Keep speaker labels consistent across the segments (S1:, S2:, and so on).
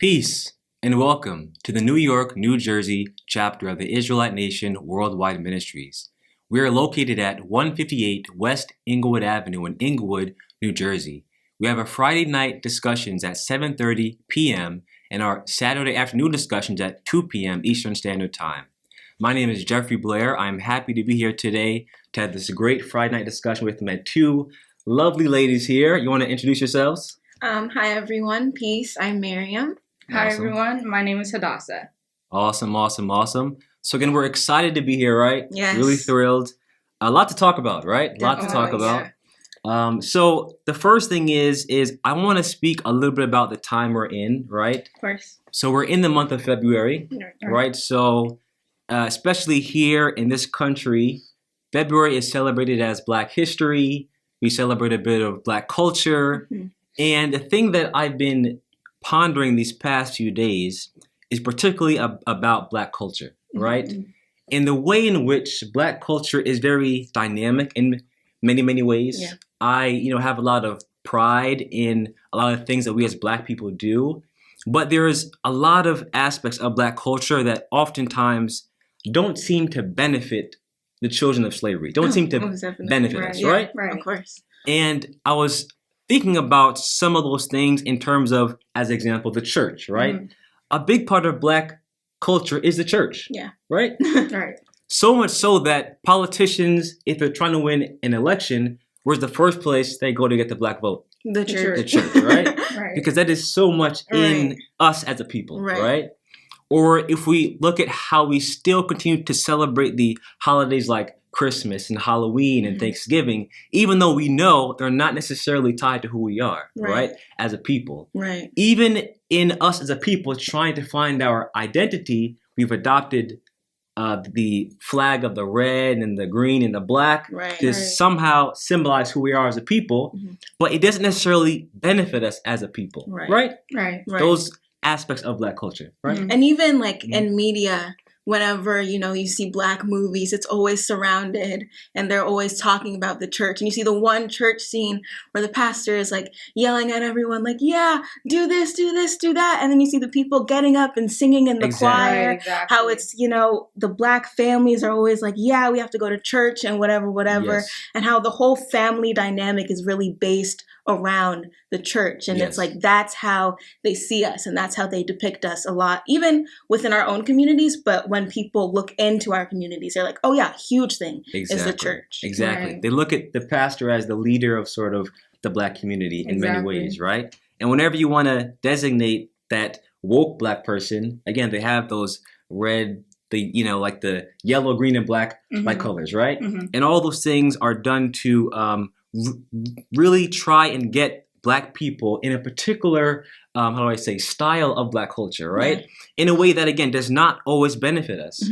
S1: Peace and welcome to the New York, New Jersey chapter of the Israelite Nation Worldwide Ministries. We are located at 158 West Englewood Avenue in Englewood, New Jersey. We have our Friday night discussions at 7:30 p.m. and our Saturday afternoon discussions at 2 p.m. Eastern Standard Time. My name is Jeffrey Blair. I'm happy to be here today to have this great Friday night discussion with my two lovely ladies here. You want to introduce yourselves?
S2: Hi everyone. Peace. I'm Miriam.
S3: Hi
S1: Awesome.
S3: everyone, my name is Hadassah.
S1: Awesome. So again, we're excited to be here, right?
S2: Yes.
S1: Really thrilled. A lot to talk about, right? A lot to talk
S2: Definitely,
S1: about. So the first thing is I want to speak a little bit about the time we're in, right?
S2: Of course.
S1: So we're in the month of February, right? So especially here in this country, February is celebrated as Black History. We celebrate a bit of Black culture.
S2: Mm-hmm.
S1: And the thing that I've been pondering these past few days is particularly about Black culture, right?
S2: Mm-hmm.
S1: And the way in which Black culture is very dynamic in many ways.
S2: Yeah.
S1: I, have a lot of pride in a lot of things that we as Black people do, but there is a lot of aspects of Black culture that oftentimes don't seem to benefit the children of slavery, don't seem to benefit us, right?
S2: Of course.
S1: And I was thinking about some of those things in terms of, as an example, the church, right?
S2: Mm-hmm.
S1: A big part of Black culture is the church,
S2: Yeah.
S1: right?
S2: Right.
S1: So much so that politicians, if they're trying to win an election, where's the first place they go to get the Black vote?
S2: The church.
S1: The church, right?
S3: Right.
S1: Because that is so much in us as a people, right? Or if we look at how we still continue to celebrate the holidays like Christmas and Halloween and Thanksgiving, even though we know they're not necessarily tied to who we are, right? As a people.
S2: Right.
S1: Even in us as a people trying to find our identity, we've adopted the flag of the red and the green and the black to somehow symbolize who we are as a people, but it doesn't necessarily benefit us as a people, right? Those aspects of Black culture, right?
S2: And even like in media, whenever, you see Black movies, it's always surrounded and they're always talking about the church. And you see the one church scene where the pastor is like yelling at everyone like, yeah, do this, do that. And then you see the people getting up and singing in the choir.
S3: Exactly.
S2: How it's, the Black families are always like, yeah, we have to go to church and whatever.
S1: Yes.
S2: And how the whole family dynamic is really based around the church. And it's like, that's how they see us and that's how they depict us a lot, even within our own communities. But when people look into our communities, they're like, oh yeah, huge thing is the church.
S1: Exactly.
S3: Right.
S1: They look at the pastor as the leader of sort of the Black community in many ways, right? And whenever you want to designate that woke Black person, again, they have those red, like the yellow, green, and black like colors, right? And all those things are done to really try and get Black people in a particular, style of Black culture, right? In a way that, again, does not always benefit us.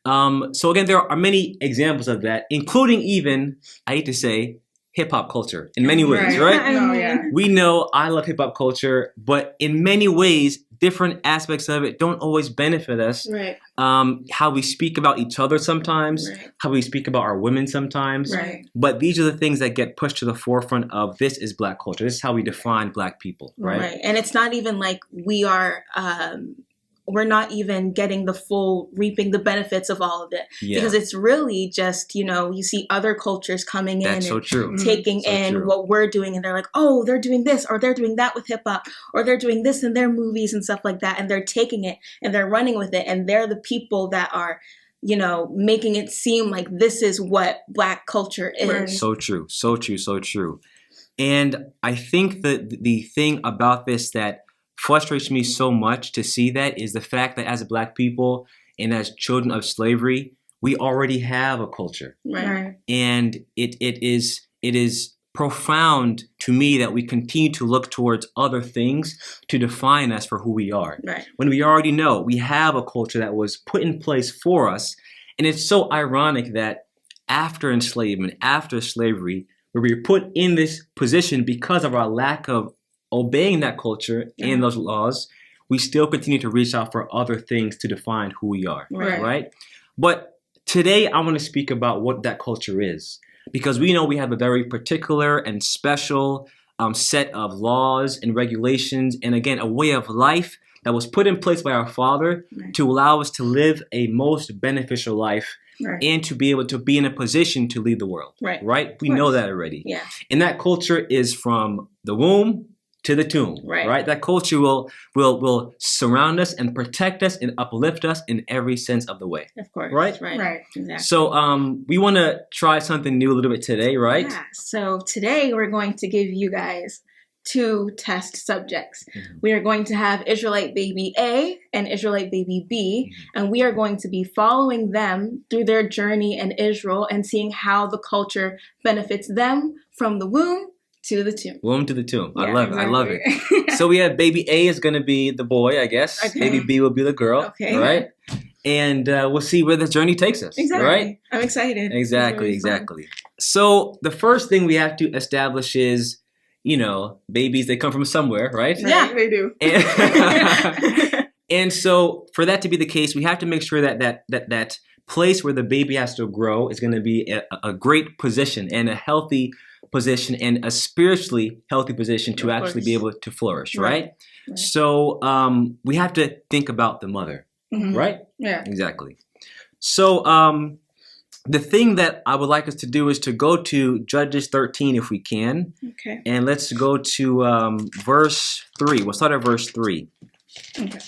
S1: So again, there are many examples of that, including even, I hate to say, hip-hop culture in many ways, right? We know I love hip-hop culture, but in many ways, different aspects of it don't always benefit us.
S2: Right.
S1: How we speak about each other sometimes, how we speak about our women sometimes.
S2: Right.
S1: But these are the things that get pushed to the forefront of this is Black culture. This is how we define Black people, right?
S2: And it's not even like we're not even getting the full reaping the benefits of all of it. Because it's really just, you see other cultures coming in and taking in what we're doing. And they're like, oh, they're doing this or they're doing that with hip hop or they're doing this in their movies and stuff like that. And they're taking it and they're running with it. And they're the people that are, making it seem like this is what Black culture is.
S3: Right.
S1: So true. And I think that the thing about this that frustrates me so much to see that is the fact that as Black people and as children of slavery, we already have a culture.
S2: Right.
S1: And it is profound to me that we continue to look towards other things to define us for who we are.
S2: Right.
S1: When we already know we have a culture that was put in place for us. And it's so ironic that after enslavement, after slavery, where we were put in this position because of our lack of obeying that culture and those laws, we still continue to reach out for other things to define who we are, right? But today I want to speak about what that culture is, because we know we have a very particular and special set of laws and regulations, and again, a way of life that was put in place by our Father to allow us to live a most beneficial life and to be able to be in a position to lead the world. Right? We know that already.
S2: Yeah.
S1: And that culture is from the womb to the tomb. Right? That culture will surround us and protect us and uplift us in every sense of the way.
S2: Of course.
S1: Right?
S2: Exactly.
S1: So we want to try something new a little bit today, right?
S2: Yeah. So today we're going to give you guys 2 test subjects. We are going to have Israelite baby A and Israelite baby B, and we are going to be following them through their journey in Israel and seeing how the culture benefits them from the womb to the tomb.
S1: Womb to the tomb. I love it. I love it. So we have baby A is going to be the boy, I guess. Okay. Baby B will be the girl. Okay. Right? And we'll see where the journey takes us.
S2: Exactly.
S1: Right?
S2: I'm excited.
S1: Exactly. So the first thing we have to establish is, babies, they come from somewhere, right?
S2: Yeah, they do.
S1: And so for that to be the case, we have to make sure that place where the baby has to grow is going to be a great position and a healthy position and a spiritually healthy position to actually be able to flourish, right? So we have to think about the mother, right?
S2: Yeah.
S1: Exactly. So the thing that I would like us to do is to go to Judges 13 if we can.
S2: Okay.
S1: And let's go to verse 3. We'll start at verse 3.
S2: Okay.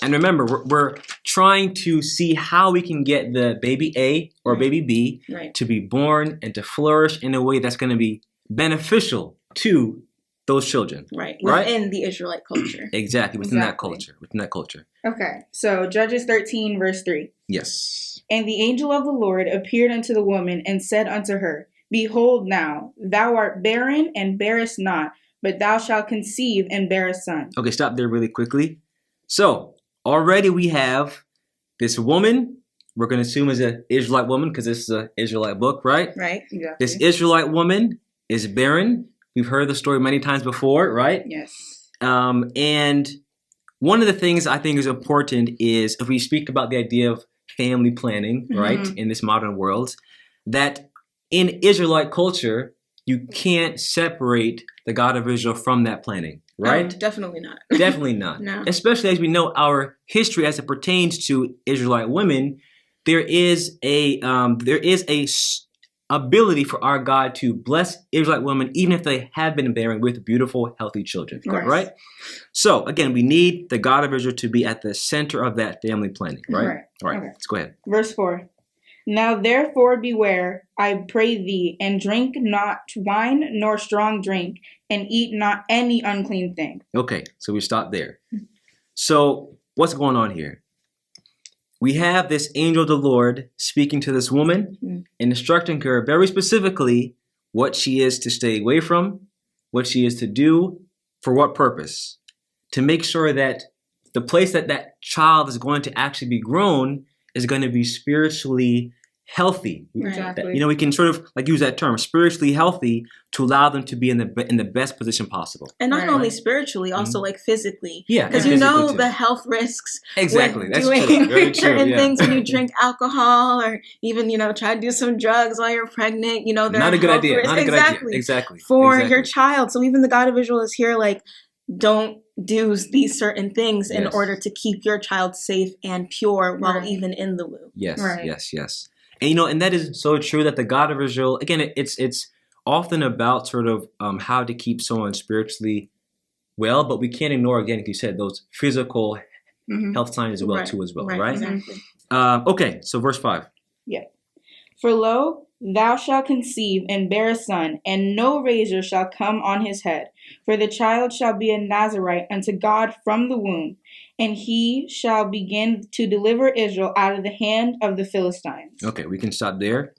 S1: And remember, we're trying to see how we can get the baby A or baby B to be born and to flourish in a way that's going to be beneficial to those children.
S2: Right. Within the Israelite culture.
S1: Exactly. Within that culture.
S2: Okay. So Judges 13 verse 3.
S1: Yes.
S2: And the angel of the Lord appeared unto the woman and said unto her, Behold now, thou art barren and bearest not, but thou shalt conceive and bear a son.
S1: Okay, stop there really quickly. So already we have this woman, we're going to assume is an Israelite woman because this is an Israelite book, right?
S2: Right, exactly.
S1: This Israelite woman is barren. We've heard the story many times before, right?
S2: Yes.
S1: And one of the things I think is important is if we speak about the idea of family planning, right, in this modern world, that in Israelite culture, you can't separate the God of Israel from that planning, right?
S2: No, definitely not.
S1: Definitely not.
S2: No.
S1: Especially as we know our history as it pertains to Israelite women, there is a ability for our God to bless Israelite women even if they have been bearing with beautiful, healthy children, right? So again, we need the God of Israel to be at the center of that family planning, right? All right, let's go ahead.
S2: Verse 4. Now therefore beware, I pray thee, and drink not wine nor strong drink, and eat not any unclean thing.
S1: Okay, so we stop there. So what's going on here? We have this angel of the Lord speaking to this woman and instructing her very specifically what she is to stay away from, what she is to do, for what purpose. To make sure that the place that child is going to actually be grown is going to be spiritually healthy.
S2: Exactly.
S1: We can sort of use that term, spiritually healthy, to allow them to be in the best position possible.
S2: And not only spiritually, also physically.
S1: Yeah,
S2: because the health risks.
S1: Exactly, that's
S2: doing
S1: true. Very true.
S2: Certain things when you drink alcohol or even try to do some drugs while you're pregnant. There
S1: not a good idea.
S2: Risks.
S1: Not a good idea. Exactly.
S2: For your child. So even the God of Israel is here, don't do these certain things in order to keep your child safe and pure while even in the womb.
S1: Yes, yes. And and that is so true that the God of Israel, again, it's often about sort of how to keep someone spiritually well, but we can't ignore, again, like you said, those physical health signs as well, right?
S2: Exactly.
S1: Okay, so verse 5.
S2: Yeah. For lo, thou shalt conceive and bear a son, and no razor shall come on his head. For the child shall be a Nazarite unto God from the womb, and he shall begin to deliver Israel out of the hand of the Philistines.
S1: Okay, we can stop there.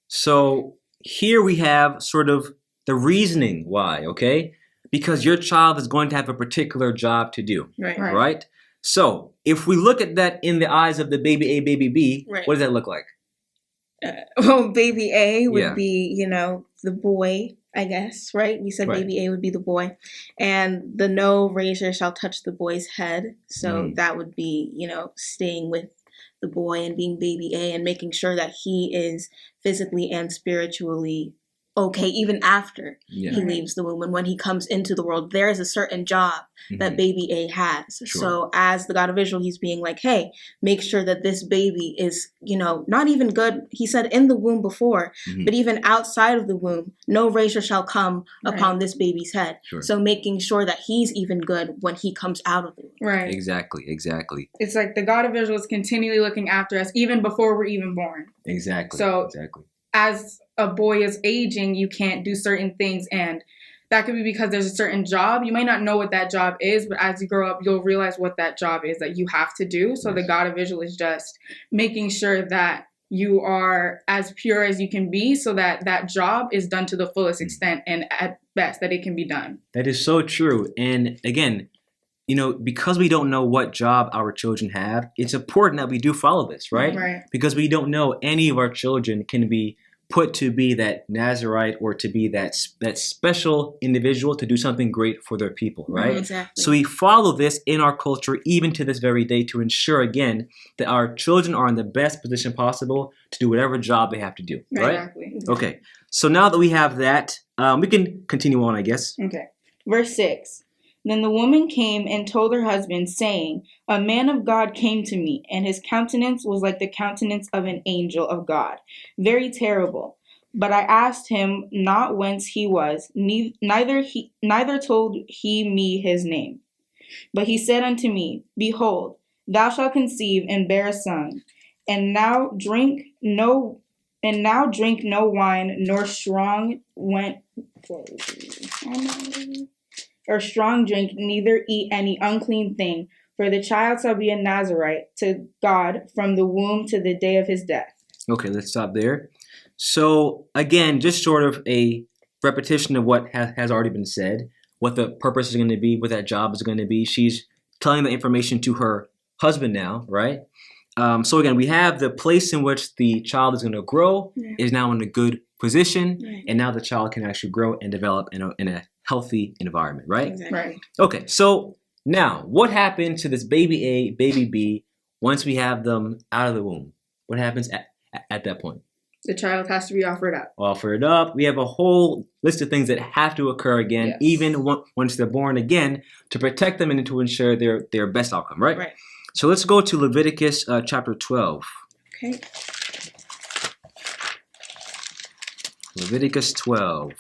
S1: So here we have sort of the reasoning why, okay? Because your child is going to have a particular job to do, right? So if we look at that in the eyes of the baby A, baby B, what does that look like?
S2: Baby A would be, the boy, I guess, right? We said baby A would be the boy. And the no razor shall touch the boy's head. So that would be, staying with the boy and being baby A and making sure that he is physically and spiritually okay even after he leaves the womb. And when he comes into the world, there is a certain job that baby A has. Sure. So as the God of Israel, he's being like, hey, make sure that this baby is, not even good. He said in the womb before, but even outside of the womb, no razor shall come upon this baby's head. Sure. So making sure that he's even good when he comes out of the womb.
S3: Right.
S1: Exactly.
S3: It's like the God of Israel is continually looking after us even before we're even born.
S1: Exactly.
S3: So as a boy is aging, you can't do certain things, and that could be because there's a certain job. You might not know what that job is, but as you grow up, you'll realize what that job is that you have to do. So the God of Israel is just making sure that you are as pure as you can be so that that job is done to the fullest extent and at best that it can be done.
S1: That is so true. And again, because we don't know what job our children have, it's important that we do follow this, right?
S3: Right.
S1: Because we don't know any of our children can be put to be that Nazarite or to be that special individual to do something great for their people, right?
S2: Exactly.
S1: So we follow this in our culture even to this very day to ensure, again, that our children are in the best position possible to do whatever job they have to do, right?
S3: Exactly.
S1: Okay. So now that we have that, we can continue on, I guess.
S3: Okay. Verse 6. Then the woman came and told her husband, saying, a man of God came to me, and his countenance was like the countenance of an angel of God, very terrible. But I asked him not whence he was, neither told he me his name. But he said unto me, behold, thou shalt conceive and bear a son, and now drink no wine, nor strong drink, neither eat any unclean thing, for the child shall be a Nazarite to God from the womb to the day of his death.
S1: Okay, let's stop there. So again, just sort of a repetition of what has already been said, what the purpose is going to be, what that job is going to be. She's telling the information to her husband now, right? So again, we have the place in which the child is going to grow is now in a good position, and now the child can actually grow and develop in a healthy environment, right?
S2: Exactly.
S3: Right.
S1: Okay, so now what happened to this baby A, baby B, once we have them out of the womb? What happens at that point?
S3: The child has to be offered up.
S1: Offered up. We have a whole list of things that have to occur again, even once they're born again, to protect them and to ensure their best outcome, right?
S2: Right.
S1: So let's go to Leviticus chapter 12.
S2: Okay.
S1: Leviticus 12.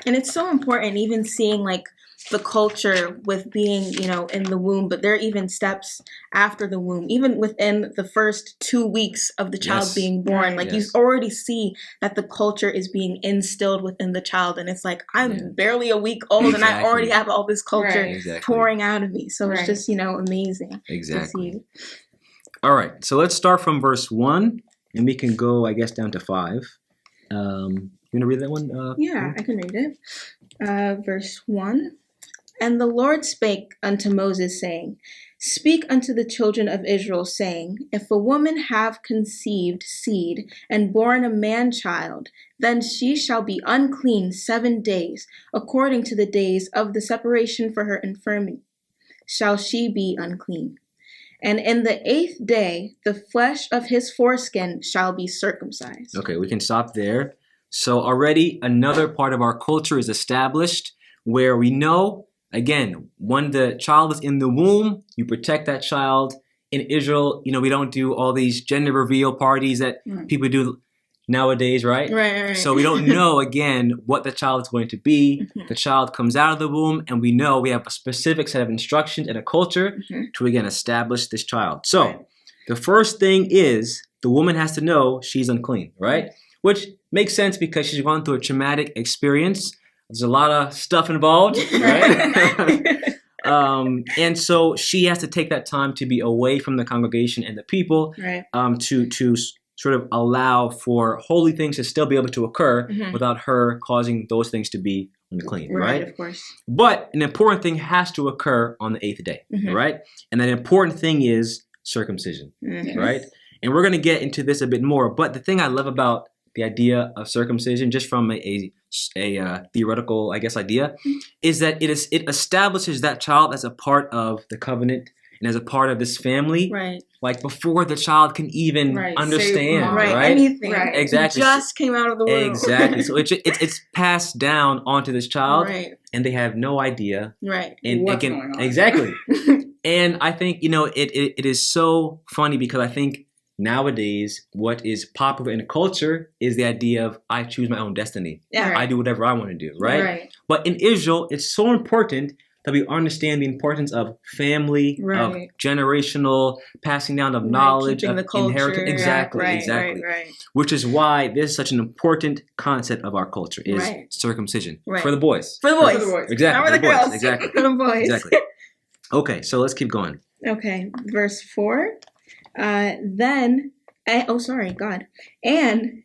S2: And it's so important even seeing like the culture with being, in the womb, but there are even steps after the womb, even within the first 2 weeks of the child being born. Like you already see that the culture is being instilled within the child. And it's like, I'm barely a week old and I already have all this culture pouring out of me. So it's just, amazing.
S1: Exactly. All right. So let's start from verse 1 and we can go, I guess, down to 5. You want to read that one?
S2: Yeah, I can read it. Verse 1. And the Lord spake unto Moses, saying, Speak unto the children of Israel, saying, If a woman have conceived seed, and born a man-child, then she shall be unclean 7 days, according to the days of the separation for her infirmity shall she be unclean. And in the 8th day, the flesh of his foreskin shall be circumcised.
S1: Okay, we can stop there. So already another part of our culture is established where we know, again, when the child is in the womb, you protect that child. In Israel, we don't do all these gender reveal parties that people do nowadays, right?
S2: Right.
S1: So we don't know, again, what the child is going to be. The child comes out of the womb, and we know we have a specific set of instructions and a culture to, again, establish this child. So the first thing is the woman has to know she's unclean, right? Which makes sense because she's gone through a traumatic experience. There's a lot of stuff involved, right? And so she has to take that time to be away from the congregation and the people, to sort of allow for holy things to still be able to occur without her causing those things to be unclean, right?
S2: Of course.
S1: But an important thing has to occur on the 8th day, right? And that important thing is circumcision, right? And we're going to get into this a bit more. But the thing I love about the idea of circumcision, just from a theoretical, I guess, idea, is that it establishes that child as a part of the covenant and as a part of this family,
S2: right,
S1: like before the child can even understand, right?
S2: Anything,
S3: right?
S1: Exactly,
S2: just came out of the womb.
S1: Exactly. So it's passed down onto this child,
S2: right,
S1: and they have no idea,
S2: right,
S1: and
S3: what's going on.
S1: Exactly. And I think it is so funny because I think nowadays what is popular in the culture is the idea of I choose my own destiny.
S2: Yeah,
S1: I do whatever I want to do, right? But in Israel, it's so important that we understand the importance of family, of generational passing down of knowledge, of inheritance. Exactly. Which is why this is such an important concept of our culture is circumcision for the boys.
S2: For the boys.
S1: Exactly.
S2: Not for the girls.
S1: Exactly.
S2: For the boys.
S1: Exactly. Okay, so let's keep going.
S2: Okay, verse 4. And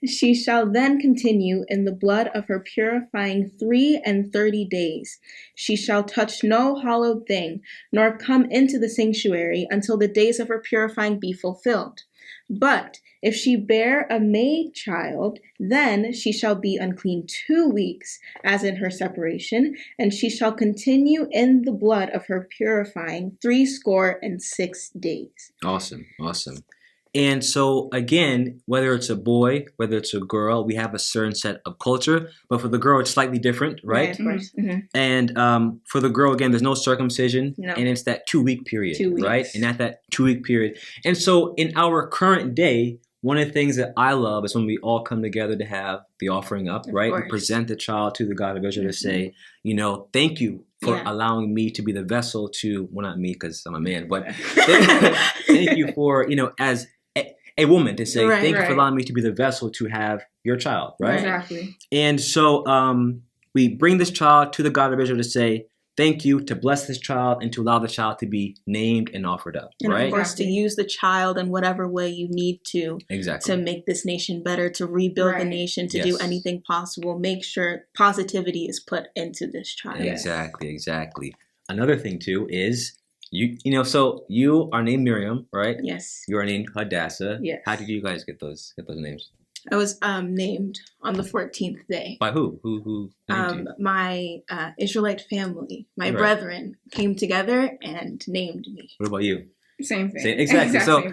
S2: she shall then continue in the blood of her purifying 33 days. She shall touch no hallowed thing, nor come into the sanctuary until the days of her purifying be fulfilled. But if she bear a maid child, then she shall be unclean 2 weeks, as in her separation, and she shall continue in the blood of her purifying 66 days.
S1: Awesome. And so, again, whether it's a boy, whether it's a girl, we have a certain set of culture. But for the girl, it's slightly different, right?
S2: Of course. Mm-hmm.
S1: And for the girl, again, there's no circumcision. No. And it's that 2-week period,
S2: 2 weeks.
S1: Right? And at that 2-week period. And so in our current day, one of the things that I love is when we all come together to have the offering up, right? We present the child to the God of Israel to say, thank you for allowing me to be the vessel to, well, not me because I'm a man, but thank you for, as a woman to say, thank you for allowing me to be the vessel to have your child, right?
S3: Exactly.
S1: And so we bring this child to the God of Israel to say, thank you, to bless this child, and to allow the child to be named and offered up,
S2: and
S1: right?
S2: of course, to use the child in whatever way you need to make this nation better, to rebuild the nation, to do anything possible. Make sure positivity is put into this child.
S1: Exactly. Another thing, too, is so you are named Miriam, right?
S2: Yes.
S1: You are named Hadassah.
S2: Yes.
S1: How did you guys get those names?
S2: I was named on the 14th day.
S1: By who? Who named you?
S2: My Israelite family, my brethren, came together and named me.
S1: What about you?
S3: Same thing.
S1: Exactly. So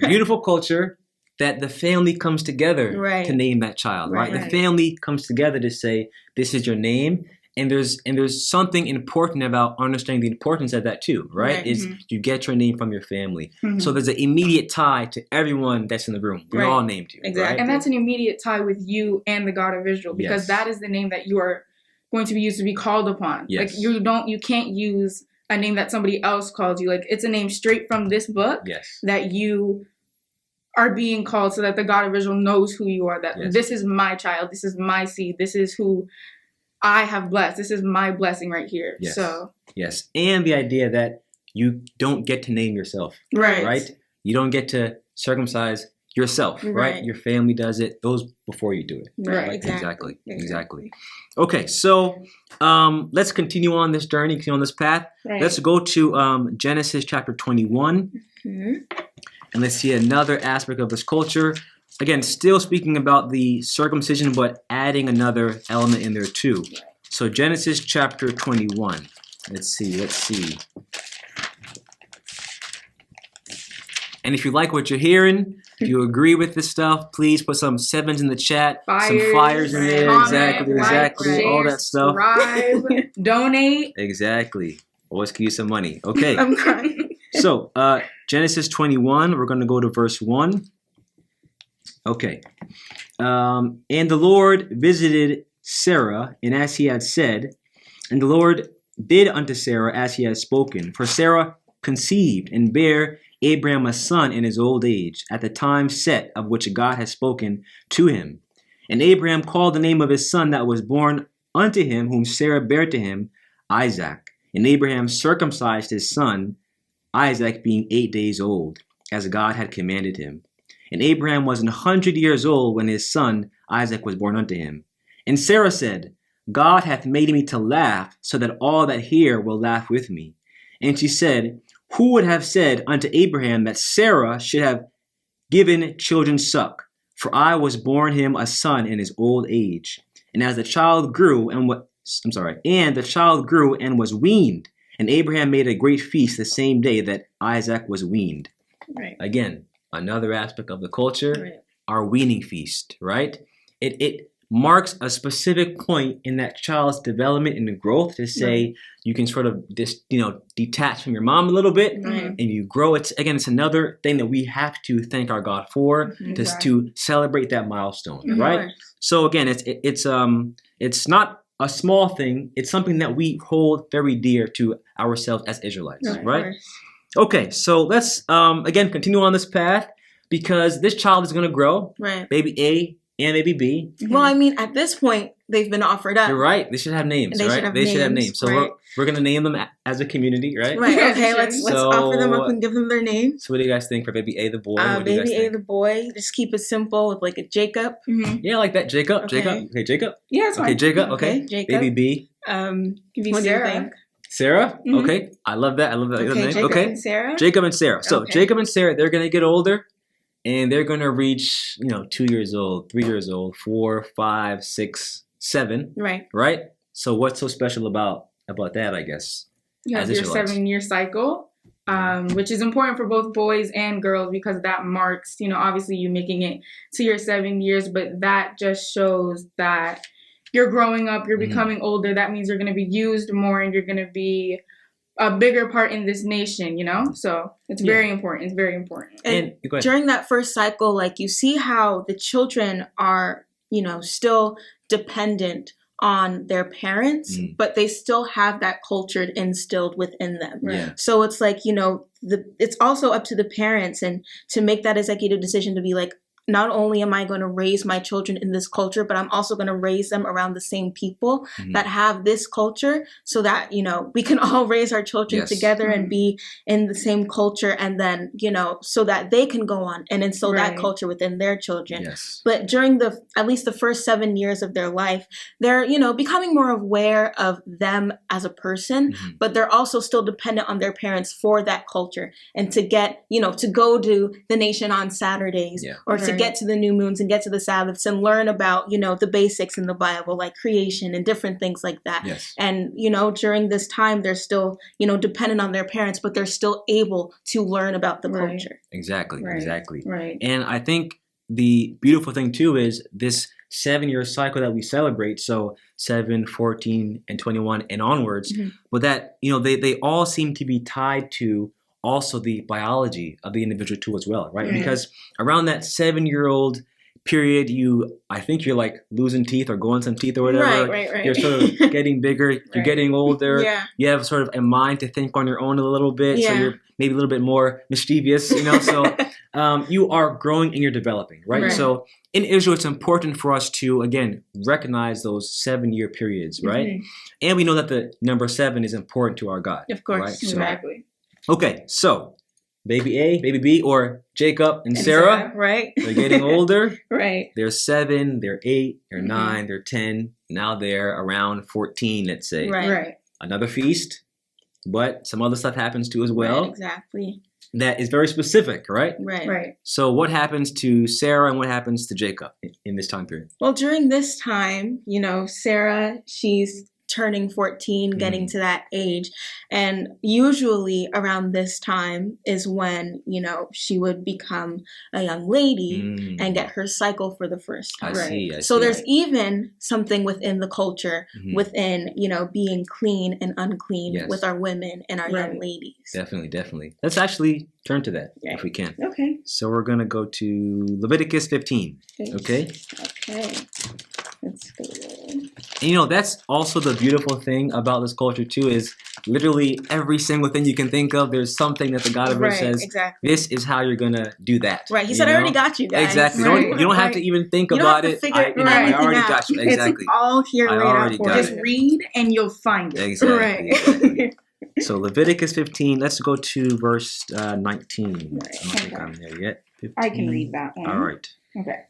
S1: beautiful culture that the family comes together to name that child, right? The family comes together to say, this is your name. And there's something important about understanding the importance of that too, right? Is you get your name from your family. Mm-hmm. So there's an immediate tie to everyone that's in the room. We all named you.
S2: Exactly.
S1: Right?
S3: And that's an immediate tie with you and the God of Israel, because that is the name that you are going to be used to be called upon.
S1: Yes.
S3: Like you can't use a name that somebody else called you. Like it's a name straight from this book that you are being called, so that the God of Israel knows who you are, that this is my child, this is my seed, this is who I have blessed. This is my blessing right here.
S1: Yes.
S3: So
S1: and the idea that you don't get to name yourself. Right? You don't get to circumcise yourself. Right? Your family does it. Those before you do it.
S2: Right.
S1: Exactly. Okay, so let's continue on this journey, continue on this path. Right. Let's go to Genesis chapter 21. Mm-hmm. And let's see another aspect of this culture. Again, still speaking about the circumcision, but adding another element in there too. So Genesis chapter 21. Let's see. And if you like what you're hearing, if you agree with this stuff, please put some 7s in the chat, some fires in there.
S3: Comment,
S1: exactly.
S3: Share,
S1: all that stuff.
S3: Subscribe, donate.
S1: Exactly. Always can use some money. Okay.
S2: I'm crying.
S1: So Genesis 21, we're going to go to verse 1. Okay. And the Lord visited Sarah, and as he had said, and the Lord did unto Sarah as he had spoken. For Sarah conceived and bare Abraham a son in his old age, at the time set of which God had spoken to him. And Abraham called the name of his son that was born unto him, whom Sarah bare to him, Isaac. And Abraham circumcised his son, Isaac, being 8 days old, as God had commanded him. And Abraham was 100 years old when his son Isaac was born unto him. And Sarah said, God hath made me to laugh, so that all that hear will laugh with me. And she said, who would have said unto Abraham that Sarah should have given children suck? For I was born him a son in his old age. And as the child grew and was weaned, And Abraham made a great feast the same day that Isaac was weaned.
S2: Right.
S1: Again, another aspect of the culture,
S2: Right.
S1: our weaning feast, right? It marks a specific point in that child's development and growth to say you can sort of detach from your mom a little bit and you grow. It's another thing that we have to thank our God for, to celebrate that milestone, right? So again, it's not a small thing. It's something that we hold very dear to ourselves as Israelites, right? Okay, so let's again continue on this path because this child is going to grow.
S2: Right.
S1: Baby A and baby B.
S2: Well, I mean, at this point, they've been offered up.
S1: You're right. They should have names,
S2: They
S1: right? Should have names. So we're going to name them as a community, right?
S2: Right. Okay. Let's offer them up and give them their names.
S1: So what do you guys think for baby A, the boy?
S2: Baby A, the boy. Just keep it simple with like a Jacob.
S1: Mm-hmm. Yeah, I like that. Jacob.
S2: Okay.
S1: Jacob. Okay, Jacob.
S3: Yeah, it's fine.
S1: Okay, Jacob. Okay.
S2: Jacob.
S1: Baby B.
S2: What do you think?
S1: Sarah. Mm-hmm. Okay. I love that.
S2: Okay. Jacob and Sarah.
S1: Jacob and Sarah. So Jacob and Sarah, they're going to get older. And they're going to reach, 2 years old, 3 years old, 4, 5, 6, 7.
S2: Right.
S1: Right? So what's so special about that, I guess?
S3: You have your 7-year cycle, which is important for both boys and girls because that marks, obviously you making it to your 7 years, but that just shows that you're growing up, you're becoming older. That means you're going to be used more and you're going to be a bigger part in this nation, So it's very important. It's very important.
S2: And during that first cycle, like you see how the children are, still dependent on their parents, but they still have that culture instilled within them.
S1: Right. Yeah.
S2: So it's like, it's also up to the parents and to make that executive decision to be like, not only am I going to raise my children in this culture, but I'm also going to raise them around the same people that have this culture so that, we can all raise our children together and be in the same culture and then, so that they can go on and instill that culture within their children.
S1: Yes.
S2: But during at least the first 7 years of their life, they're, becoming more aware of them as a person, but they're also still dependent on their parents for that culture and to get, to go to the nation on Saturdays or to get to the new moons and get to the Sabbaths and learn about, the basics in the Bible, like creation and different things like that.
S1: Yes.
S2: And, during this time, they're still, dependent on their parents, but they're still able to learn about the culture.
S1: Exactly. Exactly.
S3: Right.
S1: And I think the beautiful thing too is this 7-year cycle that we celebrate. So 7, 14, and 21 and onwards, but that, they all seem to be tied to also the biology of the individual too as well, right? Because around that 7-year-old period, I think you're like losing teeth or growing some teeth or whatever.
S2: Right.
S1: You're sort of getting bigger. You're getting older.
S2: Yeah.
S1: You have sort of a mind to think on your own a little bit. So you're maybe a little bit more mischievous, So you are growing and you're developing, right? So in Israel, it's important for us to, again, recognize those 7-year periods, right? And we know that the number 7 is important to our God.
S2: Of course.
S1: Right?
S3: Exactly.
S1: Okay, so baby A, baby B, or Jacob and Sarah,
S2: right?
S1: They're getting older.
S2: Right.
S1: They're 7, they're 8, they're 9, they're 10. Now they're around 14, let's say.
S2: Right.
S1: Another feast, but some other stuff happens too as well.
S2: Right, exactly.
S1: That is very specific, right?
S2: Right.
S1: So what happens to Sarah and what happens to Jacob in this time period?
S2: Well, during this time, Sarah, she's turning 14, getting to that age. And usually around this time is when, she would become a young lady and get her cycle for the first time.
S1: I see.
S2: So there's even something within the culture, within, being clean and unclean with our women and our young ladies.
S1: Definitely. Let's actually turn to that if we can.
S2: Okay.
S1: So we're going to go to Leviticus 15. Okay.
S2: Let's go.
S1: And that's also the beautiful thing about this culture too is literally every single thing you can think of, there's something that the God of Earth says, this is how you're going to do that.
S2: Right. He said, I already got you guys.
S1: Exactly. You don't have to even think about it. I already got you. Exactly.
S2: It's all here laid out for you.
S3: Just read and you'll find it.
S1: Exactly. So Leviticus 15, let's go to verse 19. I don't think I'm there yet. 15.
S3: I can read that one.
S1: All right.
S3: Okay.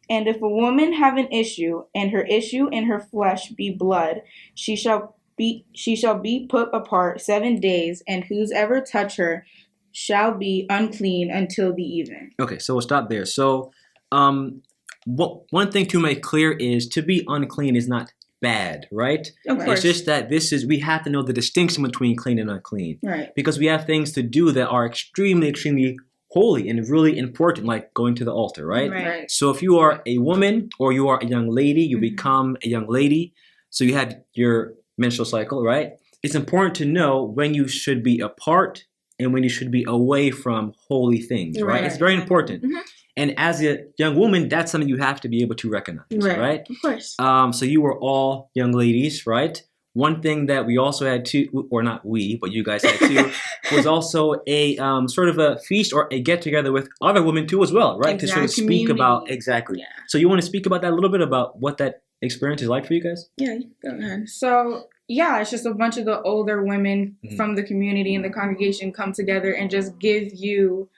S3: And if a woman have an issue, and her issue in her flesh be blood, she shall be put apart 7 days, and whosoever touch her shall be unclean until the even.
S1: Okay, so we'll stop there. So one thing to make clear is to be unclean is not bad, right?
S2: Of course.
S1: It's just that we have to know the distinction between clean and unclean.
S2: Right.
S1: Because we have things to do that are extremely, extremely holy and really important, like going to the altar, right?
S2: Right.
S1: So if you are a woman or you are a young lady, you become a young lady. So you had your menstrual cycle, right? It's important to know when you should be apart and when you should be away from holy things, right? It's very important. Mm-hmm. And as a young woman, that's something you have to be able to recognize, right?
S2: Of course.
S1: So you were all young ladies, right? One thing that we also had too, or not we, but you guys had too, was also a sort of a feast or a get-together with other women too as well, right?
S2: Exactly.
S1: To sort of speak about, exactly.
S2: Yeah.
S1: So you want to speak about that a little bit, about what that experience is like for you guys?
S2: Yeah, go ahead.
S3: So, yeah, it's just a bunch of the older women from the community and the congregation come together and just give you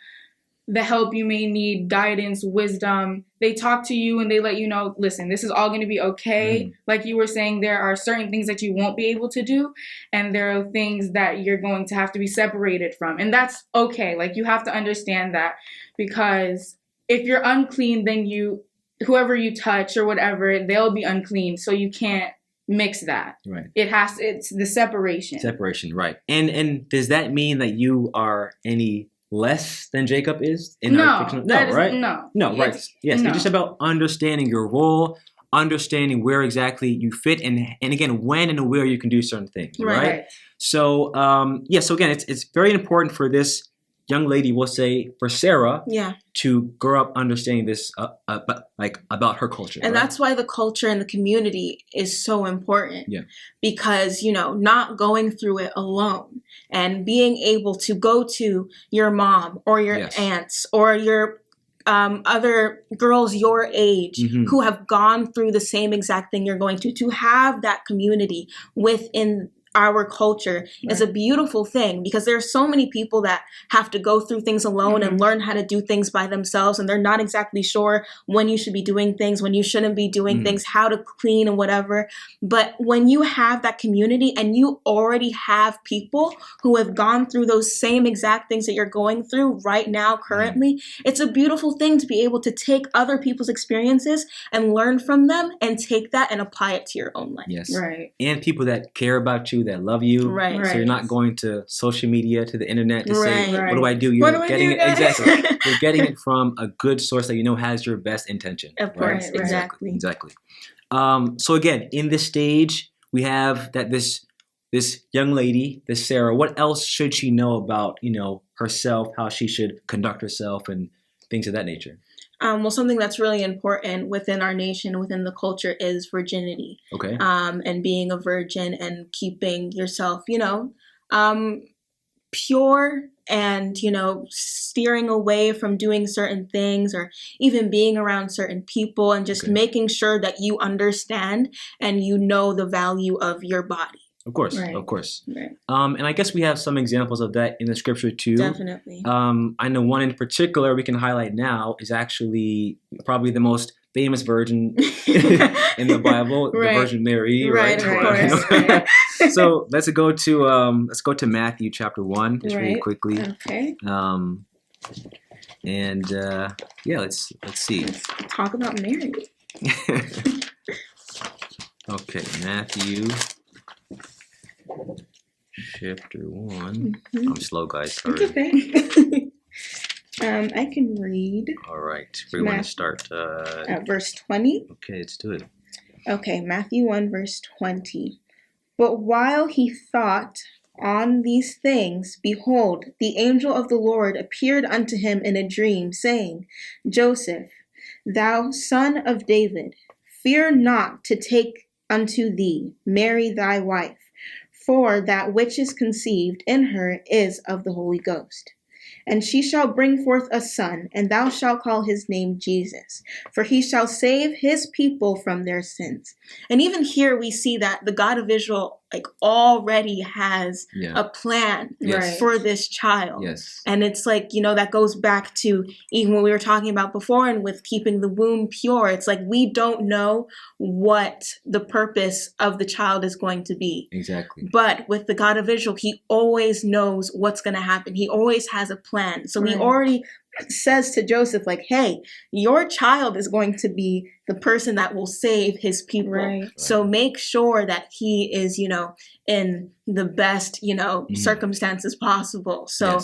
S3: the help you may need, guidance, wisdom. They talk to you and they let you know, listen, this is all going to be okay. Like you were saying, there are certain things that you won't be able to do, and there are things that you're going to have to be separated from. And that's okay. Like, you have to understand that, because if you're unclean, then whoever you touch or whatever, they'll be unclean. So you can't mix that.
S1: Right.
S3: It's the separation.
S1: Separation, right. And does that mean that you are any less than Jacob is in our fictional? No, right? No, right. Yes, it's just about understanding your role, understanding where exactly you fit, and again, when and where you can do certain things, right? So, so again, it's very important for this young lady, we'll say, for Sarah, to grow up understanding this, about her culture.
S2: And that's why the culture and the community is so important. Yeah. Because, not going through it alone and being able to go to your mom or your aunts or your other girls your age who have gone through the same exact thing you're going to have that community within our culture is a beautiful thing, because there are so many people that have to go through things alone and learn how to do things by themselves, and they're not exactly sure when you should be doing things, when you shouldn't be doing things, how to clean and whatever. But when you have that community and you already have people who have gone through those same exact things that you're going through right now currently, it's a beautiful thing to be able to take other people's experiences and learn from them and take that and apply it to your own life.
S1: Yes. Right. And people that care about you, that love you. Right. So you're not going to social media, to the internet to say, what do I do? You're getting it exactly. You're getting it from a good source that has your best intention.
S2: Of course, exactly.
S1: So again, in this stage, we have that this young lady, this Sarah, what else should she know about, herself, how she should conduct herself and things of that nature?
S2: Well, something that's really important within our nation, within the culture, is virginity.
S1: Okay.
S2: And being a virgin and keeping yourself, pure, and, steering away from doing certain things or even being around certain people, and just making sure that you understand and the value of your body.
S1: Of course, of course. Right. And I guess we have some examples of that in the scripture too.
S2: Definitely.
S1: I know one in particular we can highlight now is actually probably the most famous virgin in the Bible, the Virgin Mary.
S2: Right, of course.
S1: So let's go to Matthew chapter 1 just really quickly.
S2: Okay.
S1: Let's see.
S2: Let's talk about Mary.
S1: Okay, Matthew chapter 1. I'm slow, guys. Sorry.
S2: It's okay. I can read.
S1: All right. We want to start
S2: at verse 20.
S1: Okay, let's do it.
S2: Okay, Matthew 1, verse 20. But while he thought on these things, behold, the angel of the Lord appeared unto him in a dream, saying, Joseph, thou son of David, fear not to take unto thee Mary thy wife, for that which is conceived in her is of the Holy Ghost. And she shall bring forth a son, and thou shalt call his name Jesus, for he shall save his people from their sins. And even here we see that the God of Israel already has a plan for this child.
S1: Yes.
S2: And it's that goes back to even what we were talking about before, and with keeping the womb pure. It's we don't know what the purpose of the child is going to be.
S1: Exactly.
S2: But with the God of Israel, he always knows what's going to happen. He always has a plan. So he already says to Joseph, like, hey, your child is going to be the person that will save his people. Right. So make sure that he is, in the best, circumstances possible. So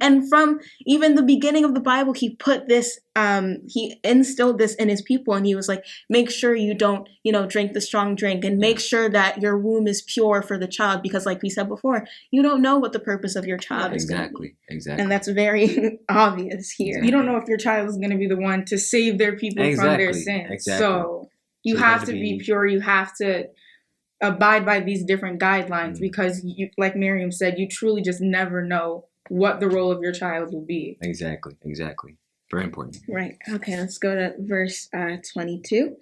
S2: and from even the beginning of the Bible, he put this, he instilled this in his people, and he was like, make sure you don't, drink the strong drink, and make sure that your womb is pure for the child, because like we said before, you don't know what the purpose of your child is going to be. Exactly. And that's very obvious here.
S3: You don't know if your child is going to be the one to save their people from their sins. So you have to be pure. You have to abide by these different guidelines, because you, like Miriam said, you truly just never know what the role of your child will be.
S1: Exactly. Very important.
S2: Right. Okay, let's go to verse 22.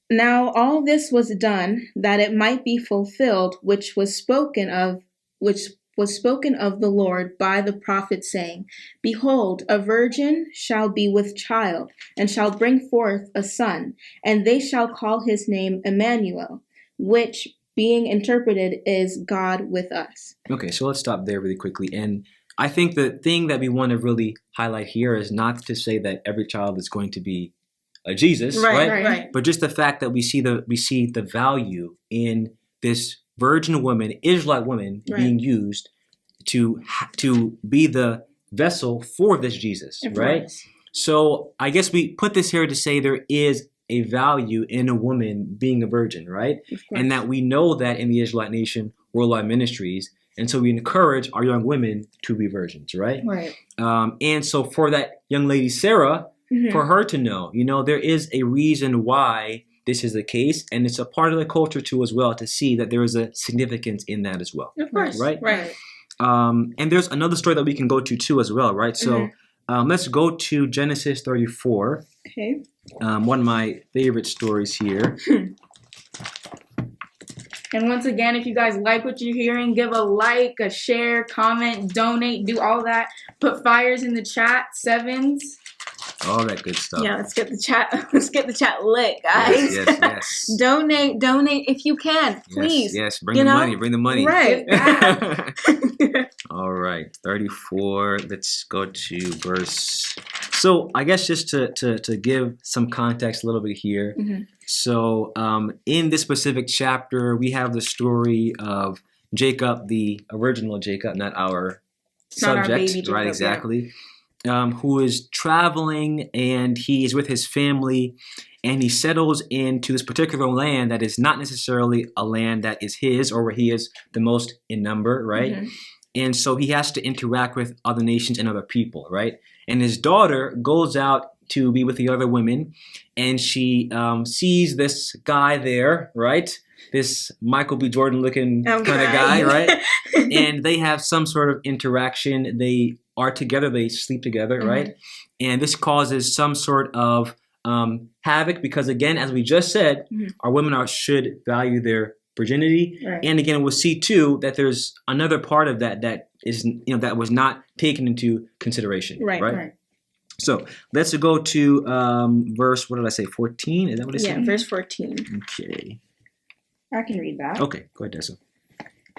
S2: Now all this was done that it might be fulfilled, which was spoken of the Lord by the prophet, saying, Behold, a virgin shall be with child, and shall bring forth a son, and they shall call his name Emmanuel, which being interpreted is God with us.
S1: Okay, so let's stop there really quickly. And I think the thing that we want to really highlight here is not to say that every child is going to be a Jesus, right? But just the fact that we see the value in this virgin woman, Israelite woman, being used to be the vessel for this Jesus, right? So I guess we put this here to say there is a value in a woman being a virgin, right? And that we know that in the Israelite nation, Worldwide Ministries, and so we encourage our young women to be virgins, right? And so for that young lady, Sarah, for her to know, there is a reason why this is the case, and it's a part of the culture too as well, to see that there is a significance in that as well.
S2: Of course.
S1: Right? And there's another story that we can go to too as well, right? So let's go to Genesis 34.
S2: Okay.
S1: One of my favorite stories here.
S3: And once again, if you guys like what you're hearing, give a like, a share, comment, donate, do all that. Put fires in the chat, 7s.
S1: All that good stuff.
S2: Yeah, let's get the chat lit, guys.
S1: Yes.
S2: Donate if you can, please.
S1: Yes, bring the money.
S2: Right.
S1: All right, 34. Let's go to verse. So I guess just to give some context a little bit here. So in this specific chapter, we have the story of Jacob, the original Jacob, not our subject,
S2: our baby Jacob,
S1: right? Exactly. Who is traveling, and he is with his family, and he settles into this particular land that is not necessarily a land that is his, or where he is the most in number, right? And so he has to interact with other nations and other people, right? And his daughter goes out to be with the other women, and she sees this guy there, right? This Michael B. Jordan looking kind of guy, right? And they have some sort of interaction. They are together, they sleep together, right? And this causes some sort of havoc, because again, as we just said, our women should value their virginity. And again, we'll see too that there's another part of that is, that was not taken into consideration, right? So let's go to verse, what did I say, 14? Is that what it said?
S2: Yeah, verse 14.
S1: Okay.
S3: I can read that.
S1: Okay, go ahead, Dessa.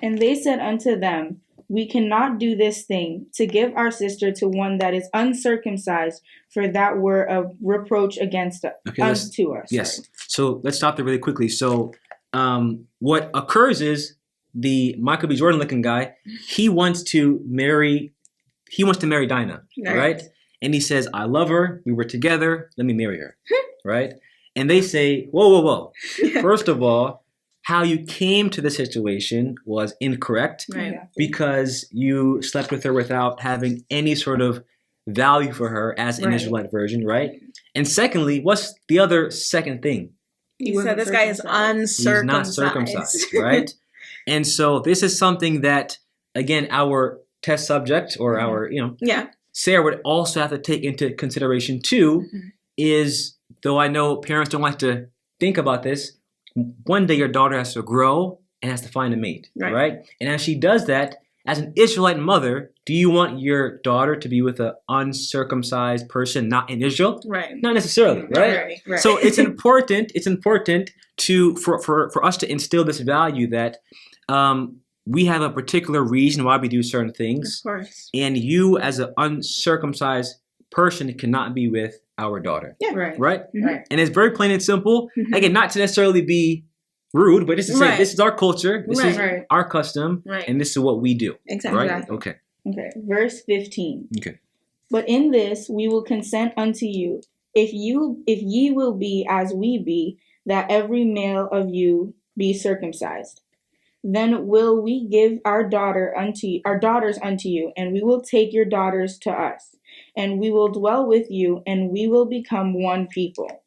S3: And they said unto them, We cannot do this thing, to give our sister to one that is uncircumcised, for that were a reproach against unto us.
S1: Yes. Right? So let's stop there really quickly. So what occurs is the Michael B. Jordan looking guy, he wants to marry Dinah, right? And he says, I love her. We were together. Let me marry her, right? And they say, whoa. First of all, how you came to the situation was incorrect, because you slept with her without having any sort of value for her as an Israelite virgin, right? And secondly, what's the other second thing?
S2: He said this guy is uncircumcised.
S1: He's not circumcised, right? And so this is something that, again, our test subject or our, Sarah would also have to take into consideration too, is, though I know parents don't like to think about this, one day your daughter has to grow and has to find a mate, right? And as she does that, as an Israelite mother, do you want your daughter to be with an uncircumcised person not in Israel?
S2: Right.
S1: Not necessarily, right? So it's important for us to instill this value that we have a particular reason why we do certain things.
S2: Of course.
S1: And you as an uncircumcised person cannot be with our daughter.
S2: Yeah.
S1: Right?
S3: Mm-hmm. Right.
S1: And it's very plain and simple. Mm-hmm. Again, not to necessarily be rude, but just to say this is our culture, this is our custom, and this is what we do.
S2: Exactly.
S1: Right? Okay.
S3: Verse 15.
S1: Okay.
S3: But in this we will consent unto you, if ye will be as we be, that every male of you be circumcised. Then will we give our daughters unto you, and we will take your daughters to us, and we will dwell with you, and we will become one people.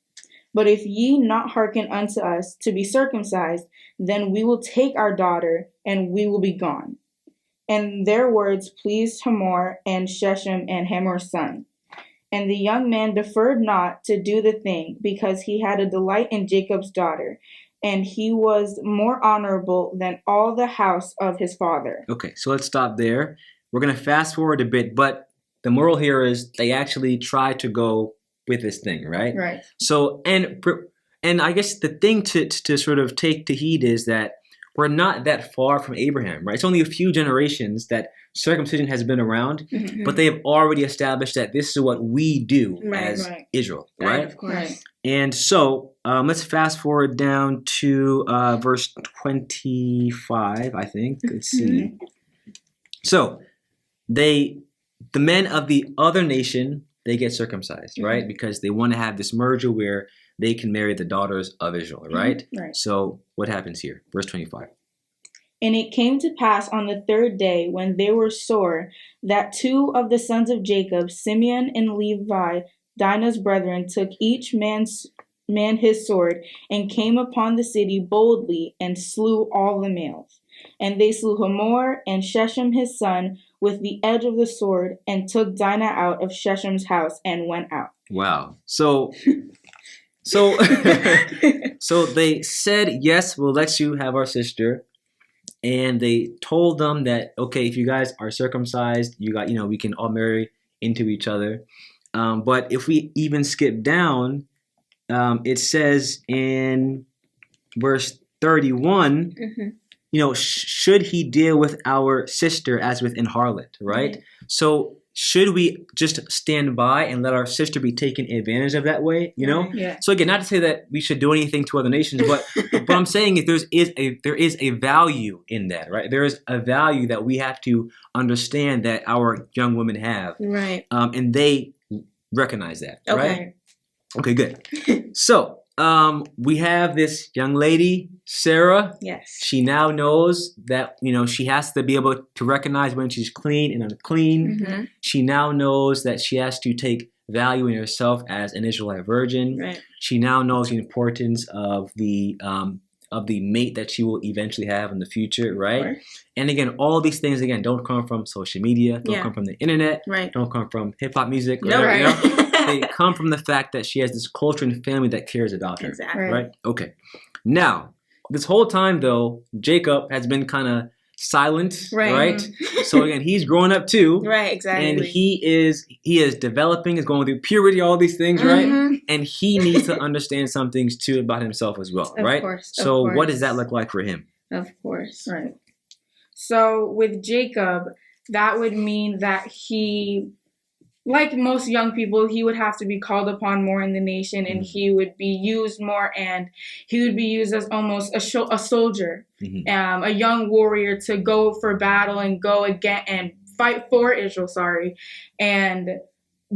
S3: But if ye not hearken unto us to be circumcised, then we will take our daughter, and we will be gone. And their words pleased Hamor and Shechem and Hamor's son. And the young man deferred not to do the thing, because he had a delight in Jacob's daughter, and he was more honorable than all the house of his father.
S1: Okay, so let's stop there. We're going to fast forward a bit, but the moral here is they actually try to go with this thing, right?
S3: Right.
S1: So, and I guess the thing to sort of take to heed is that we're not that far from Abraham, right? It's only a few generations that circumcision has been around, but they have already established that this is what we do as Israel, right?
S2: Of course.
S1: And so let's fast forward down to verse 25, I think. Let's see. So the men of the other nation, they get circumcised, right? Because they want to have this merger where they can marry the daughters of Israel, right?
S3: Right.
S1: So what happens here? Verse 25.
S3: And it came to pass on the third day, when they were sore, that two of the sons of Jacob, Simeon and Levi, Dinah's brethren, took each man his sword, and came upon the city boldly, and slew all the males. And they slew Hamor and Shechem his son with the edge of the sword, and took Dinah out of Shechem's house, and went out.
S1: Wow. So they said, yes, we'll let you have our sister. And they told them that, okay, if you guys are circumcised, we can all marry into each other. But if we even skip down, it says in verse 31, should he deal with our sister as with an harlot, right? So should we just stand by and let our sister be taken advantage of that way,
S3: Yeah.
S1: So again, not to say that we should do anything to other nations, but what I'm saying is there is a value in that, right? There is a value that we have to understand that our young women have.
S2: Right.
S1: And they recognize that, right? Okay, good. So we have this young lady, Sarah.
S2: Yes.
S1: She now knows that, she has to be able to recognize when she's clean and unclean. She now knows that she has to take value in herself as an Israelite virgin.
S2: Right.
S1: She now knows the importance of the mate that she will eventually have in the future, right? And again, all these things, don't come from social media, don't come from the internet, don't come from hip-hop music, They come from the fact that she has this culture and family that cares about her, right? Okay. Now, this whole time, though, Jacob has been kind of silent, right? So again, he's growing up too,
S2: right? Exactly.
S1: And he is developing, is going through puberty, all these things, right? And he needs to understand some things too about himself as well, right? So what does that look like for him?
S2: Of course,
S3: right. So with Jacob, that would mean that he, like most young people, he would have to be called upon more in the nation, and he would be used more, and he would be used as almost a soldier, a young warrior to go for battle and go again and fight for Israel, and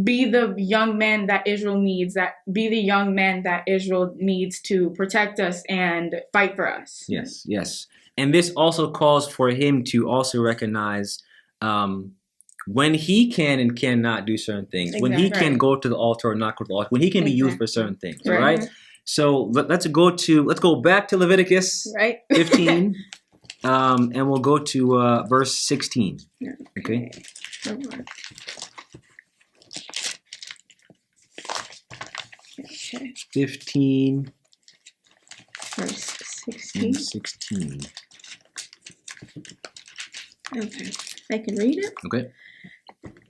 S3: be the young man that Israel needs, to protect us and fight for us.
S1: Yes. And this also calls for him to also recognize when he can and cannot do certain things, when he can go to the altar or not go to the altar, when he can be used for certain things, right? So let's go back to Leviticus 15, and we'll go to verse 16. Okay. 15,
S2: verse 16.
S1: 16.
S2: Okay, I can read it.
S1: Okay.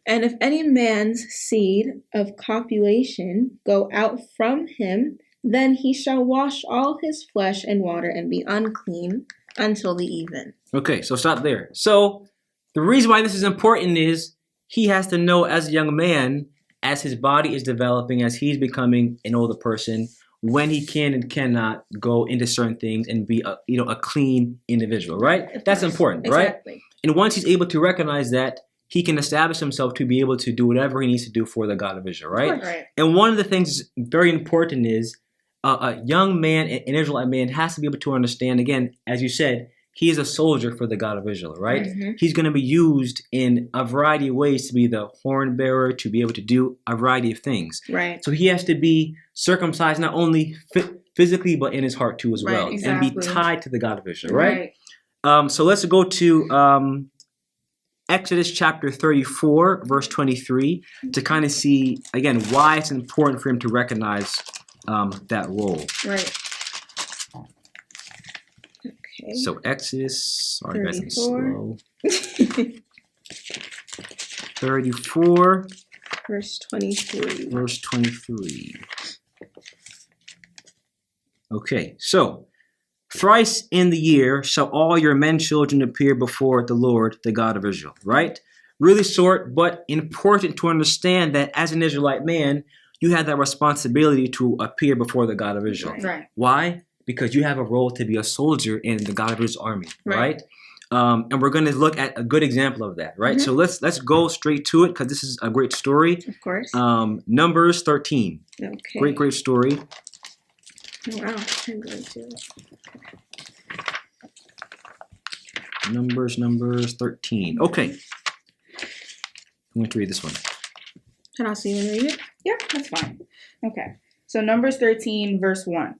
S2: And if any man's seed of copulation go out from him, then he shall wash all his flesh in water and be unclean until the even.
S1: Okay, so stop there. So the reason why this is important is he has to know as a young man as his body is developing, as he's becoming an older person, when he can and cannot go into certain things and be a clean individual, right? That's important, exactly. Right? And once he's able to recognize that, he can establish himself to be able to do whatever he needs to do for the God of Israel, right? Right. And one of the things very important is a young man, an Israelite man, has to be able to understand, again, as you said, he is a soldier for the God of Israel, right? Mm-hmm. He's going to be used in a variety of ways to be the horn bearer, to be able to do a variety of things. Right. So he has to be circumcised not only physically, but in his heart too as well. Exactly. And be tied to the God of Israel, right? So let's go to Exodus chapter 34, verse 23, to kind of see, again, why it's important for him to recognize that role. Right. Okay. So Exodus, sorry guys, I'm slow. 34.
S2: Verse 23.
S1: Verse 23. Okay, so thrice in the year shall all your men children appear before the Lord, the God of Israel, right? Really short, but important to understand that as an Israelite man, you have that responsibility to appear before the God of Israel. Right. Why? Because you have a role to be a soldier in the God of Israel's army, right? And we're going to look at a good example of that, right? Mm-hmm. So let's go straight to it because this is a great story.
S2: Of course.
S1: Numbers 13. Okay. Great story.
S2: Wow. I'm going to.
S1: Numbers 13. Okay. I'm going to read this one.
S2: Can I see you read it?
S3: Yeah, that's fine. Okay. So Numbers 13, verse 1.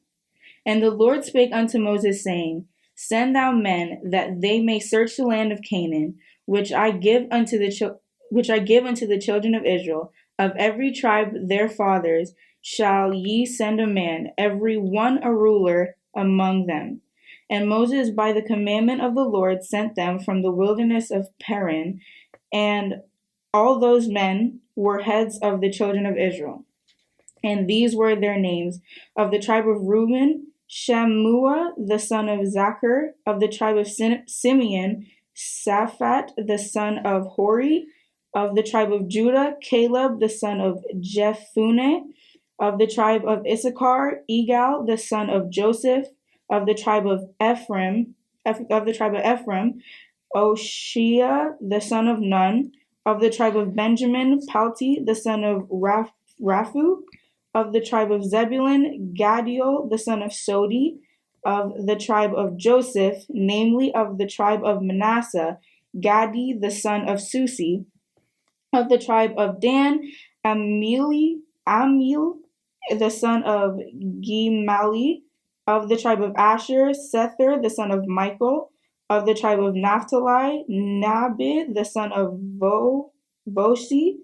S3: And the Lord spake unto Moses, saying, Send thou men, that they may search the land of Canaan, which I give unto the children of Israel. Of every tribe their fathers shall ye send a man, every one a ruler among them. And Moses, by the commandment of the Lord, sent them from the wilderness of Paran, and all those men were heads of the children of Israel. And these were their names: of the tribe of Reuben, Shammua the son of Zachar; of the tribe of Simeon, Shaphat the son of Hori; of the tribe of Judah, Caleb the son of Jephunneh; of the tribe of Issachar, Igal the son of Joseph; of the tribe of Ephraim, Oshea the son of Nun; of the tribe of Benjamin, Palti the son of Raphu; of the tribe of Zebulun, Gadiel the son of Sodi; of the tribe of Joseph, namely of the tribe of Manasseh, Gadi the son of Susi; of the tribe of Dan, Amil the son of Gimali; of the tribe of Asher, Sether the son of Michael; of the tribe of Naphtali, Nabid the son of Voshi;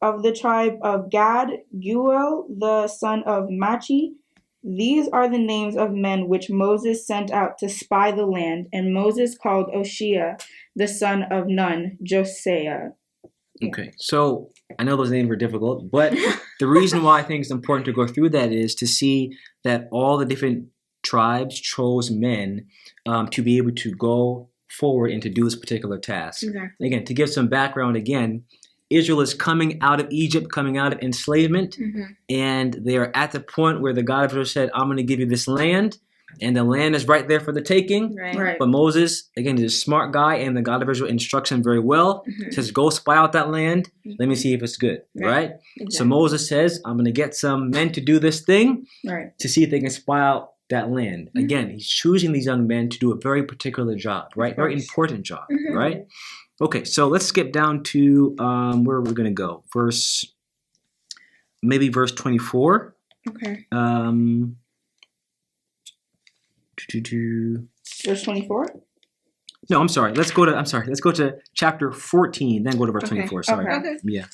S3: of the tribe of Gad, Guel the son of Machi. These are the names of men which Moses sent out to spy the land. And Moses called Oshea the son of Nun, Josiah.
S1: Okay, so I know those names were difficult, but the reason why I think it's important to go through that is to see that all the different tribes chose men to be able to go forward and to do this particular task. Exactly. Again, to give some background again, Israel is coming out of Egypt, coming out of enslavement, and they are at the point where the God of Israel said, I'm going to give you this land, and the land is right there for the taking. Right. But Moses, again, is a smart guy, and the God of Israel instructs him very well. Says, go spy out that land. Let me see if it's good. Right? Exactly. So Moses says, I'm going to get some men to do this thing to see if they can spy out that land. Again, he's choosing these young men to do a very particular job, right? Very important job, right? Okay, so let's skip down to where we're going to go. Verse 24.
S2: Okay.
S3: Verse 24?
S1: No, I'm sorry. Let's go to chapter 14, then go to verse 24. Sorry. Okay. Yeah.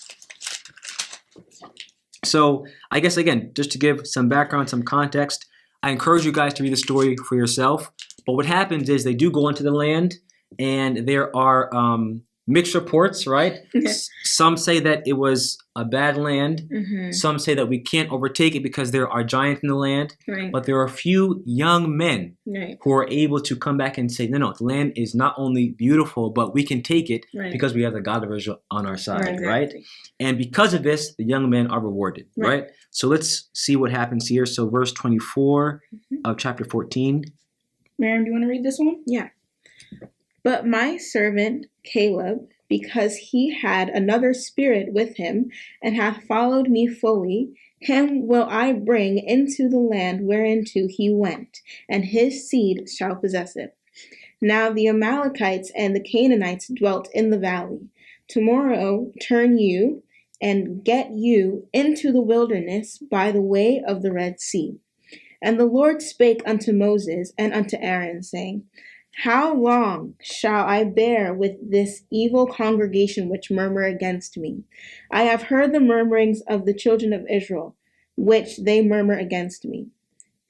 S1: So I guess, again, just to give some background, some context, I encourage you guys to read the story for yourself. But what happens is they do go into the land, and there are mixed reports, right? Some say that it was a bad land. Some say that we can't overtake it because there are giants in the land. But there are a few young men who are able to come back and say, no, the land is not only beautiful, but we can take it because we have the God of Israel on our side, right? And because of this, the young men are rewarded, right? So let's see what happens here. So verse 24 of chapter 14.
S3: Miriam, do you want to read this one?
S2: Yeah. But my servant Caleb, because he had another spirit with him, and hath followed me fully, him will I bring into the land whereinto he went, and his seed shall possess it. Now the Amalekites and the Canaanites dwelt in the valley. Tomorrow turn you, and get you into the wilderness by the way of the Red Sea. And the Lord spake unto Moses and unto Aaron, saying, How long shall I bear with this evil congregation which murmur against me? I have heard the murmurings of the children of Israel, which they murmur against me.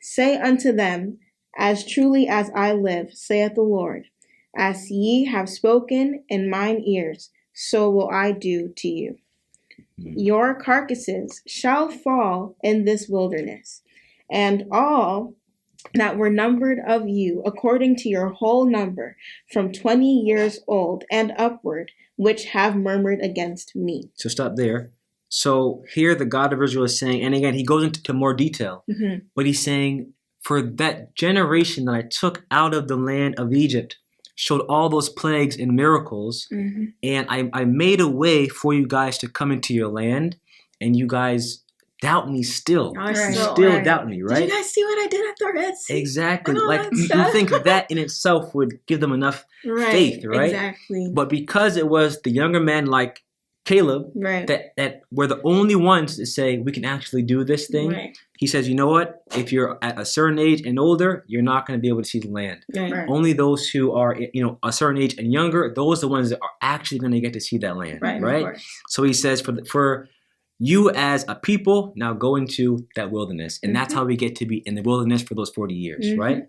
S2: Say unto them, As truly as I live, saith the Lord, as ye have spoken in mine ears, so will I do to you. Your carcasses shall fall in this wilderness, and all that were numbered of you, according to your whole number, from 20 years old and upward, which have murmured against me.
S1: So stop there. So here the God of Israel is saying, and again, he goes into more detail, but he's saying, for that generation that I took out of the land of Egypt, showed all those plagues and miracles, and I made a way for you guys to come into your land, and you guys doubt me still. You still doubt me, right?
S2: Did you guys see what I did at the Red Sea?
S1: Exactly. Like you think that in itself would give them enough faith, right?
S2: Exactly.
S1: But because it was the younger men like Caleb that were the only ones to say we can actually do this thing, he says, you know what? If you're at a certain age and older, you're not going to be able to see the land. Only those who are, a certain age and younger, those are the ones that are actually going to get to see that land, right? So he says, for you as a people, now go into that wilderness. And that's how we get to be in the wilderness for those 40 years, right?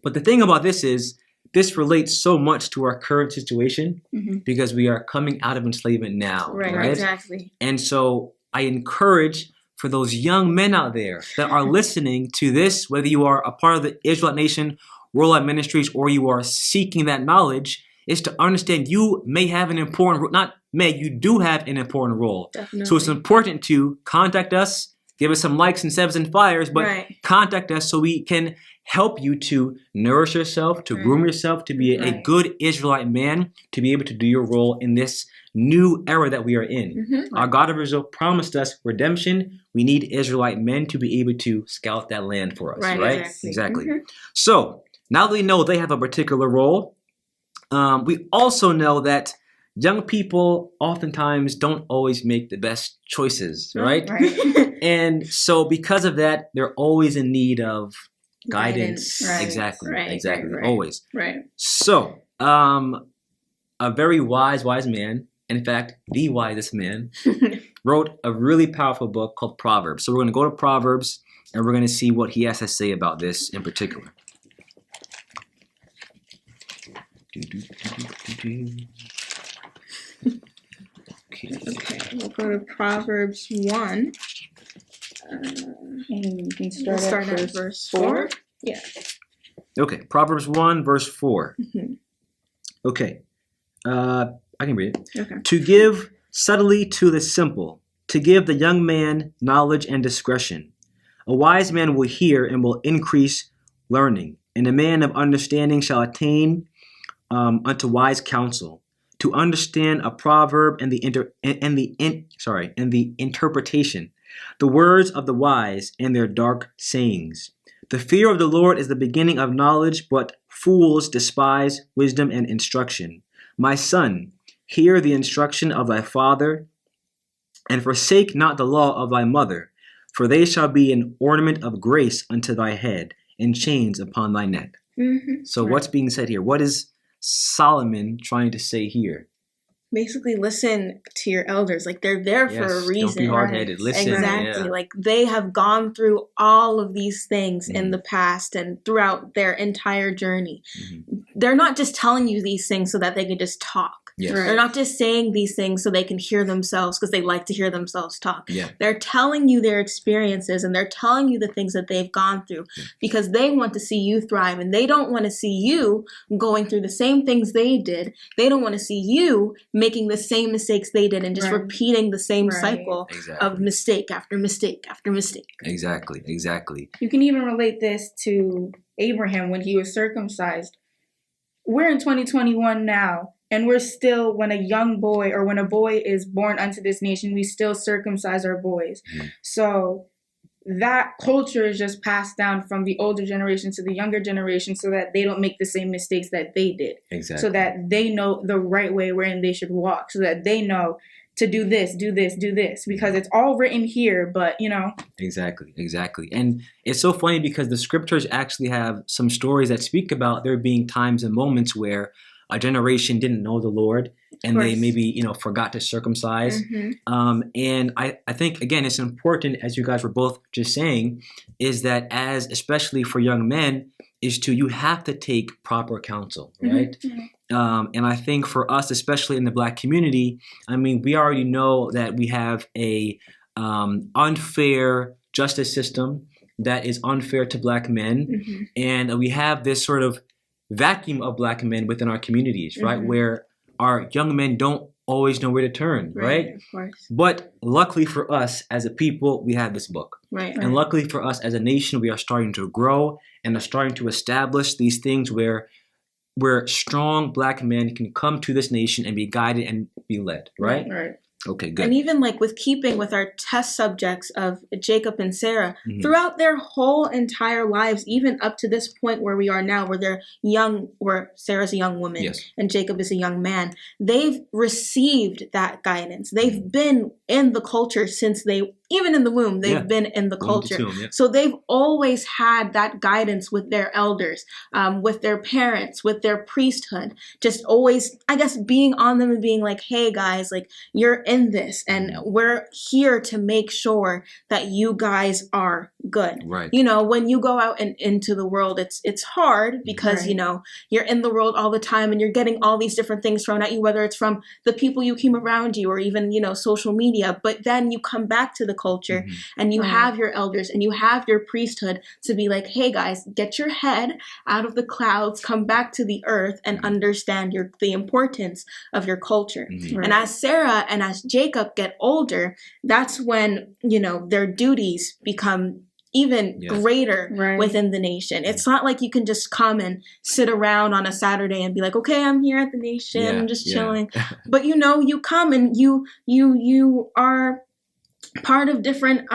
S1: But the thing about this is, this relates so much to our current situation because we are coming out of enslavement now, right?
S2: Exactly.
S1: And so I encourage for those young men out there that are listening to this, whether you are a part of the Israelite Nation, Worldwide Ministries, or you are seeking that knowledge, is to understand you may have an important, you do have an important role.
S2: Definitely.
S1: So it's important to contact us, give us some likes and sevens and fires, but contact us so we can help you to nourish yourself, to groom yourself, to be a good Israelite man, to be able to do your role in this new era that we are in. Our God of Israel promised us redemption. We need Israelite men to be able to scout that land for us, right? Exactly. So now that we know they have a particular role, we also know that young people oftentimes don't always make the best choices, right? And so because of that, they're always in need of guidance. Exactly. Always. So, a very wise man, in fact, the wisest man, wrote a really powerful book called Proverbs. So we're going to go to Proverbs, and we're going to see what he has to say about this in particular.
S2: Okay, we'll go to Proverbs 1.
S3: And you can start at verse 4.
S2: Yeah.
S1: Okay, Proverbs 1, verse 4. Okay, I can read it.
S2: Okay.
S1: To give subtly to the simple, to give the young man knowledge and discretion. A wise man will hear and will increase learning, and a man of understanding shall attain unto wise counsel. To understand a proverb and the interpretation, the words of the wise and their dark sayings. The fear of the Lord is the beginning of knowledge, but fools despise wisdom and instruction. My son, hear the instruction of thy father, and forsake not the law of thy mother, for they shall be an ornament of grace unto thy head, and chains upon thy neck. So what's being said here? What is Solomon trying to say here?
S2: Basically, listen to your elders. Like, they're there for a reason.
S1: Don't be hard-headed. Listen.
S2: Exactly. Like, they have gone through all of these things in the past and throughout their entire journey. They're not just telling you these things so that they can just talk.
S1: Yes.
S2: They're not just saying these things so they can hear themselves because they like to hear themselves talk.
S1: Yeah.
S2: They're telling you their experiences and they're telling you the things that they've gone through because they want to see you thrive and they don't want to see you going through the same things they did. They don't want to see you making the same mistakes they did and just repeating the same cycle of mistake after mistake after mistake.
S1: Exactly.
S3: You can even relate this to Abraham when he was circumcised. We're in 2021 now, and we're still, when a young boy or when a boy is born unto this nation, we still circumcise our boys. So that culture is just passed down from the older generation to the younger generation so that they don't make the same mistakes that they did.
S1: Exactly.
S3: So that they know the right way wherein they should walk, so that they know to do this, because it's all written here, but
S1: Exactly. And it's so funny because the scriptures actually have some stories that speak about there being times and moments where a generation didn't know the Lord and they maybe, forgot to circumcise. And I think, again, it's important, as you guys were both just saying, is that especially for young men, you have to take proper counsel, right? And I think for us, especially in the Black community, we already know that we have a unfair justice system that is unfair to Black men. And we have this sort of vacuum of Black men within our communities, right? Where our young men don't always know where to turn, right?
S2: Of course.
S1: But luckily for us as a people, we have this book.
S2: Right.
S1: And luckily for us as a nation, we are starting to grow and are starting to establish these things where strong Black men can come to this nation and be guided and be led, right?
S3: Right.
S1: Okay, good.
S2: And even with keeping with our test subjects of Jacob and Sarah, throughout their whole entire lives, even up to this point where we are now, where they're young, where Sarah's a young woman and Jacob is a young man, they've received that guidance. They've been in the culture since even in the womb, they've been in the culture. So they've always had that guidance with their elders, with their parents, with their priesthood, just always, I guess, being on them and being like, hey guys, you're in this and we're here to make sure that you guys are good.
S1: Right.
S2: When you go out and into the world, it's hard because, you're in the world all the time and you're getting all these different things thrown at you, whether it's from the people you keep around you or even, social media. But then you come back to the culture and you have your elders and you have your priesthood to be like, hey guys, get your head out of the clouds, come back to the earth and understand the importance of your culture. And as Sarah and as Jacob get older, that's when, their duties become even greater within the nation. It's not like you can just come and sit around on a Saturday and be like, okay, I'm here at the nation, I'm just chilling. But you come and you are part of different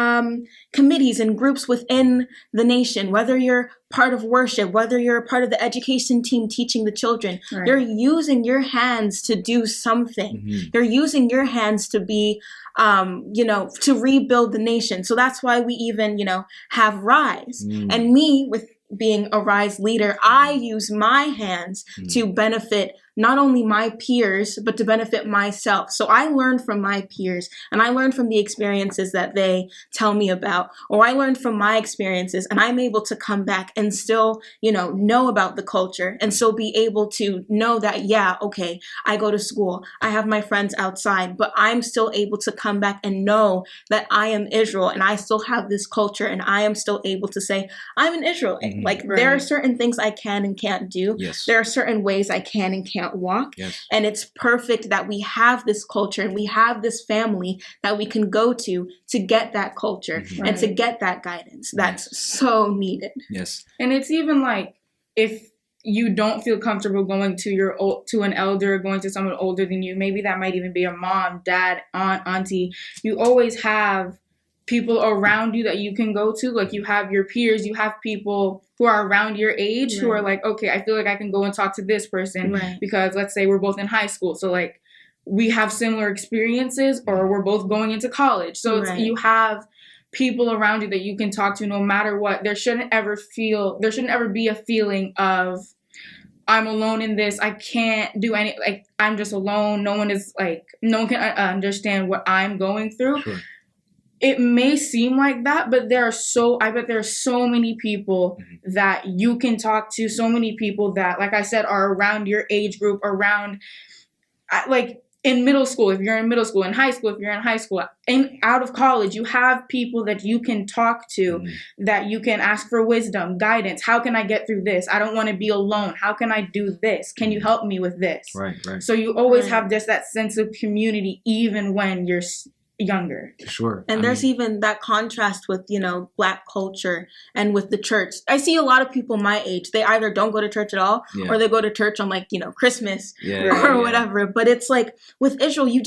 S2: committees and groups within the nation, whether you're part of worship, whether you're a part of the education team teaching the children, you're using your hands to do something. You're using your hands to be, to rebuild the nation. So that's why we even, have Rise. And me, with being a Rise leader, I use my hands to benefit not only my peers, but to benefit myself. So I learn from my peers and I learn from the experiences that they tell me about, or I learned from my experiences and I'm able to come back and still, know about the culture and still be able to know that, okay, I go to school, I have my friends outside, but I'm still able to come back and know that I am Israel and I still have this culture and I am still able to say, I'm an Israelite. There are certain things I can and can't do. There are certain ways I can and can't walk. And it's perfect that we have this culture and we have this family that we can go to get that culture and to get that guidance. That's so needed.
S3: And it's even if you don't feel comfortable going to an elder, going to someone older than you, maybe that might even be a mom, dad, aunt, auntie, you always have people around you that you can go to. You have your peers, you have people who are around your age who are like, okay, I feel like I can go and talk to this person because let's say we're both in high school. So we have similar experiences or we're both going into college. So you have people around you that you can talk to no matter what. There shouldn't ever be a feeling of, I'm alone in this. I can't do any, I'm just alone. No one can understand what I'm going through. It may seem like that, but I bet there are so many people that you can talk to, so many people that, like I said, are around your age group, around like in middle school, if you're in middle school, in high school, if you're in high school, and out of college, you have people that you can talk to, that you can ask for wisdom, guidance. How can I get through this? I don't want to be alone. How can I do this? Can you help me with this?
S1: Right.
S3: So you always have just that sense of community, even when you're younger.
S1: Sure.
S2: And there's even that contrast with, Black culture and with the church. I see a lot of people my age, they either don't go to church at all or they go to church on Christmas or whatever. But it's like with Israel, you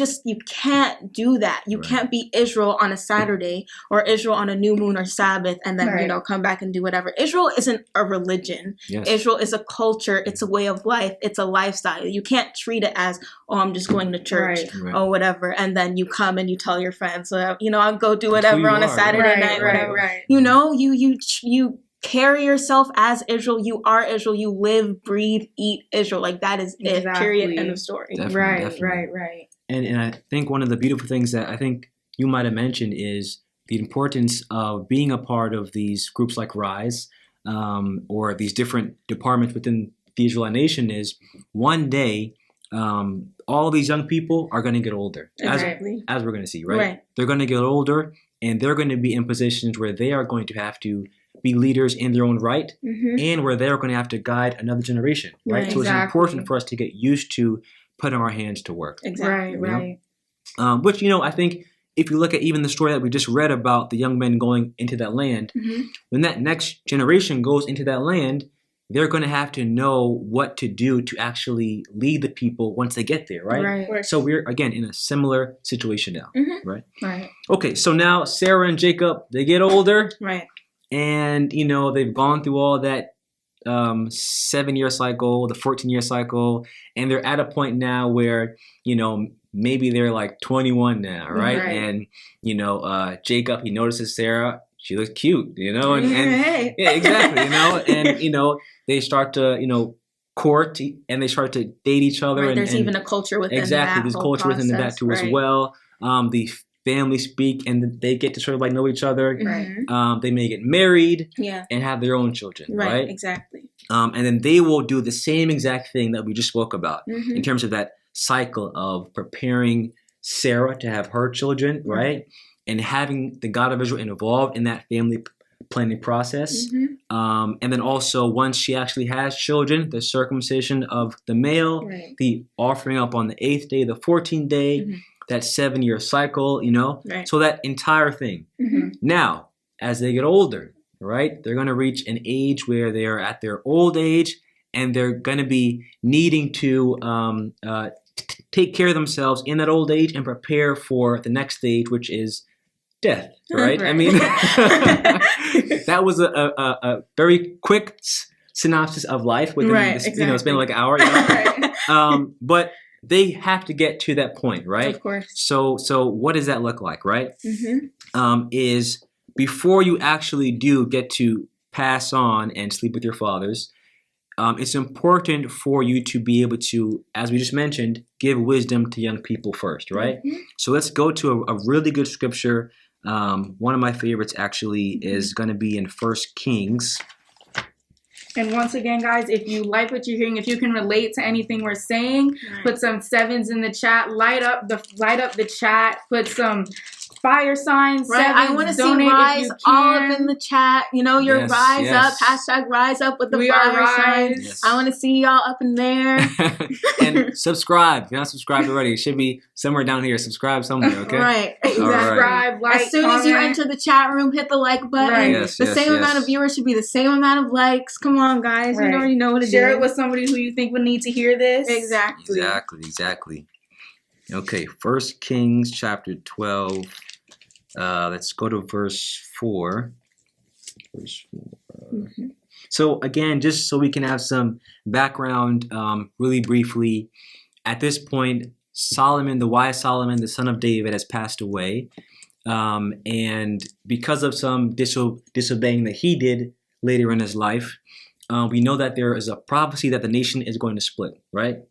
S2: can't do that. You can't be Israel on a Saturday or Israel on a new moon or Sabbath and then, come back and do whatever. Israel isn't a religion. Yes. Israel is a culture. It's a way of life. It's a lifestyle. You can't treat it as, I'm just going to church or whatever. And then you come and you tell your friends, I'll go do whatever on a Saturday night, whatever. Right. You carry yourself as Israel. You are Israel. You live, breathe, eat Israel. Like that is it. Period. End of story.
S1: Definitely.
S3: Right.
S1: And I think one of the beautiful things that I think you might have mentioned is the importance of being a part of these groups like Rise, or these different departments within the Israelite nation. Is one day, all these young people are going to get older, as we're going to see, right? They're going to get older, and they're going to be in positions where they are going to have to be leaders in their own right, and where they're going to have to guide another generation, right? So it's important for us to get used to putting our hands to work.
S3: Right.
S1: Which, I think if you look at even the story that we just read about the young men going into that land, when that next generation goes into that land, they're going to have to know what to do to actually lead the people once they get there, right? So we're, again, in a similar situation now, right? Okay, so now Sarah and Jacob, they get older.
S2: Right.
S1: And, they've gone through all that 7-year cycle, the 14-year cycle, and they're at a point now where, maybe they're like 21 now, right? And, Jacob, he notices Sarah. She looks cute, and yeah, exactly, and, they start to, court and they start to date each other.
S2: Right, there's even a culture within that.
S1: There's culture within that too as well. The family speak and they get to sort of know each other. They may get married and have their own children, right?
S2: Exactly.
S1: And then they will do the same exact thing that we just spoke about in terms of that cycle of preparing Sarah to have her children, right? And having the God of Israel involved in that family planning process. And then also once she actually has children, the circumcision of the male, the offering up on the 8th day, the 14th day, that 7-year cycle, so that entire thing. Now, as they get older, right, they're going to reach an age where they are at their old age and they're going to be needing to take care of themselves in that old age and prepare for the next stage, which is death, right? I mean, that was a very quick synopsis of life within this, it's been like an hour, but they have to get to that point, right?
S2: Of course.
S1: So what does that look like, right? Is before you actually do get to pass on and sleep with your fathers, it's important for you to be able to, as we just mentioned, give wisdom to young people first, right? So let's go to a really good scripture. One of my favorites actually is going to be in 1 Kings.
S3: And once again, guys, if you like what you're hearing, if you can relate to anything we're saying, put some 7s in the chat, light up the chat, put some fire signs,
S2: right?
S3: 7s,
S2: I want to see Rise all up in the chat. Your Rise up, hashtag Rise up with the fire signs. Yes. I want to see y'all up in there.
S1: And subscribe. If you're not subscribed already, it should be somewhere down here. Subscribe somewhere, okay?
S2: Right.
S3: Subscribe, like,
S2: as soon as you enter the chat room, hit the like button. The same amount of viewers should be the same amount of likes. Come on, guys. You already know what it is.
S3: Share it with somebody who you think would need to hear this.
S1: Exactly. Okay, 1 Kings chapter 12. Let's go to verse 4. So again, just so we can have some background, really briefly, at this point, Solomon, the wise Solomon, the son of David, has passed away. And because of some disobeying that he did later in his life, we know that there is a prophecy that the nation is going to split, right?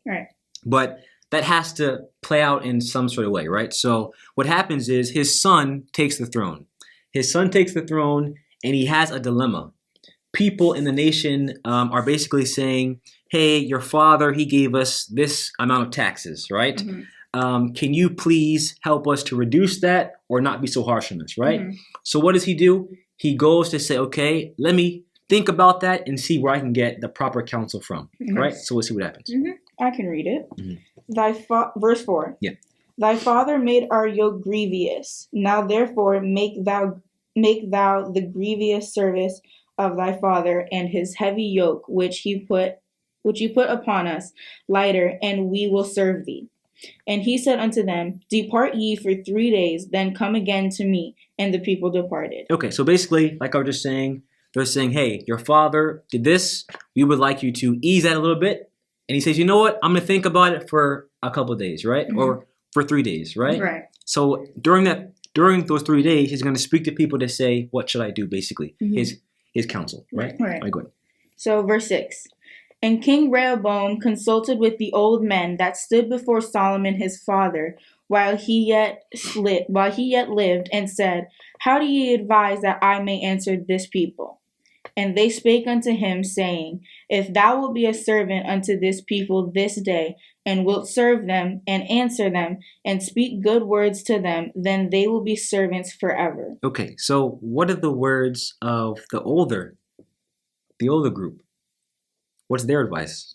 S1: But that has to play out in some sort of way, right? So what happens is his son takes the throne. And he has a dilemma. people in the nation are basically saying, hey, your father, he gave us this amount of taxes, right? Mm-hmm. Can you please help us to reduce that or not be so harsh on us, right? Mm-hmm. So what does he do? He goes to say, okay, let me think about that and see where I can get the proper counsel from, mm-hmm. right? So we'll see what happens.
S3: Mm-hmm. I can read it. Mm-hmm. Verse 4.
S1: Yeah.
S3: Thy father made our yoke grievous. Now therefore make thou the grievous service of thy father and his heavy yoke which he put upon us lighter, and we will serve thee. And he said unto them, Depart ye for 3 days, then come again to me. And the people departed.
S1: Okay, so basically, like I was just saying, they're saying, hey, your father did this. We would like you to ease that a little bit. And he says, you know what? I'm going to think about it for a couple of days, right? Mm-hmm. Or for 3 days, right?
S3: Right.
S1: So during those 3 days, he's going to speak to people to say, what should I do, basically? Mm-hmm. His counsel, right?
S3: Right.
S1: Go ahead.
S3: So verse 6. And King Rehoboam consulted with the old men that stood before Solomon his father, while he yet lived, and said, How do ye advise that I may answer this people? And they spake unto him, saying, If thou wilt be a servant unto this people this day, and wilt serve them, and answer them, and speak good words to them, then they will be servants forever.
S1: Okay, so what are the words of the older group? What's their advice?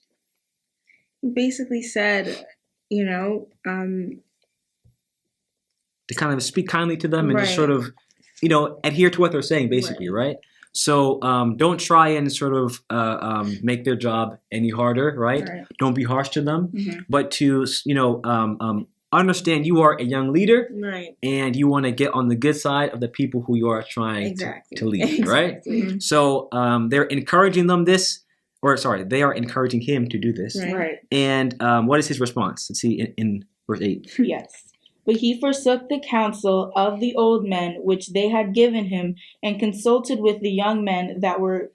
S2: He basically said, to
S1: kind of speak kindly to them and just sort of, adhere to what they're saying, basically, right? So don't try and sort of make their job any harder, right? Don't be harsh to them, mm-hmm. but to, understand you are a young leader, right? And you want to get on the good side of the people who you are trying to lead, right? Mm-hmm. So they're encouraging them they are encouraging him to do this.
S3: Right.
S1: And what is his response? Let's see in verse 8.
S3: Yes. But he forsook the counsel of the old men which they had given him, and consulted with the young men that were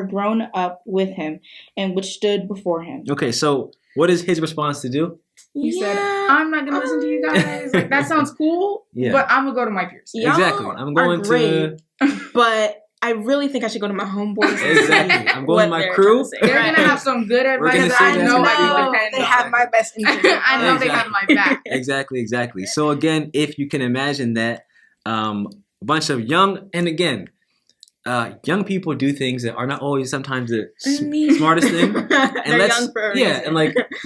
S3: grown up with him, and which stood before him.
S1: Okay, so what is his response to do?
S3: He said, I'm not going to listen to you guys. Like, that sounds cool, but I'm going to go to my peers.
S1: Exactly. I'm going to...
S2: But I really think I should go to my homeboys.
S1: Exactly. I'm going to my crew.
S3: They're going to have some good advice.
S2: I know they have my best interest.
S3: I know they have my back.
S1: Exactly. So again, if you can imagine that a bunch of young people do things that are not always sometimes the smartest thing. And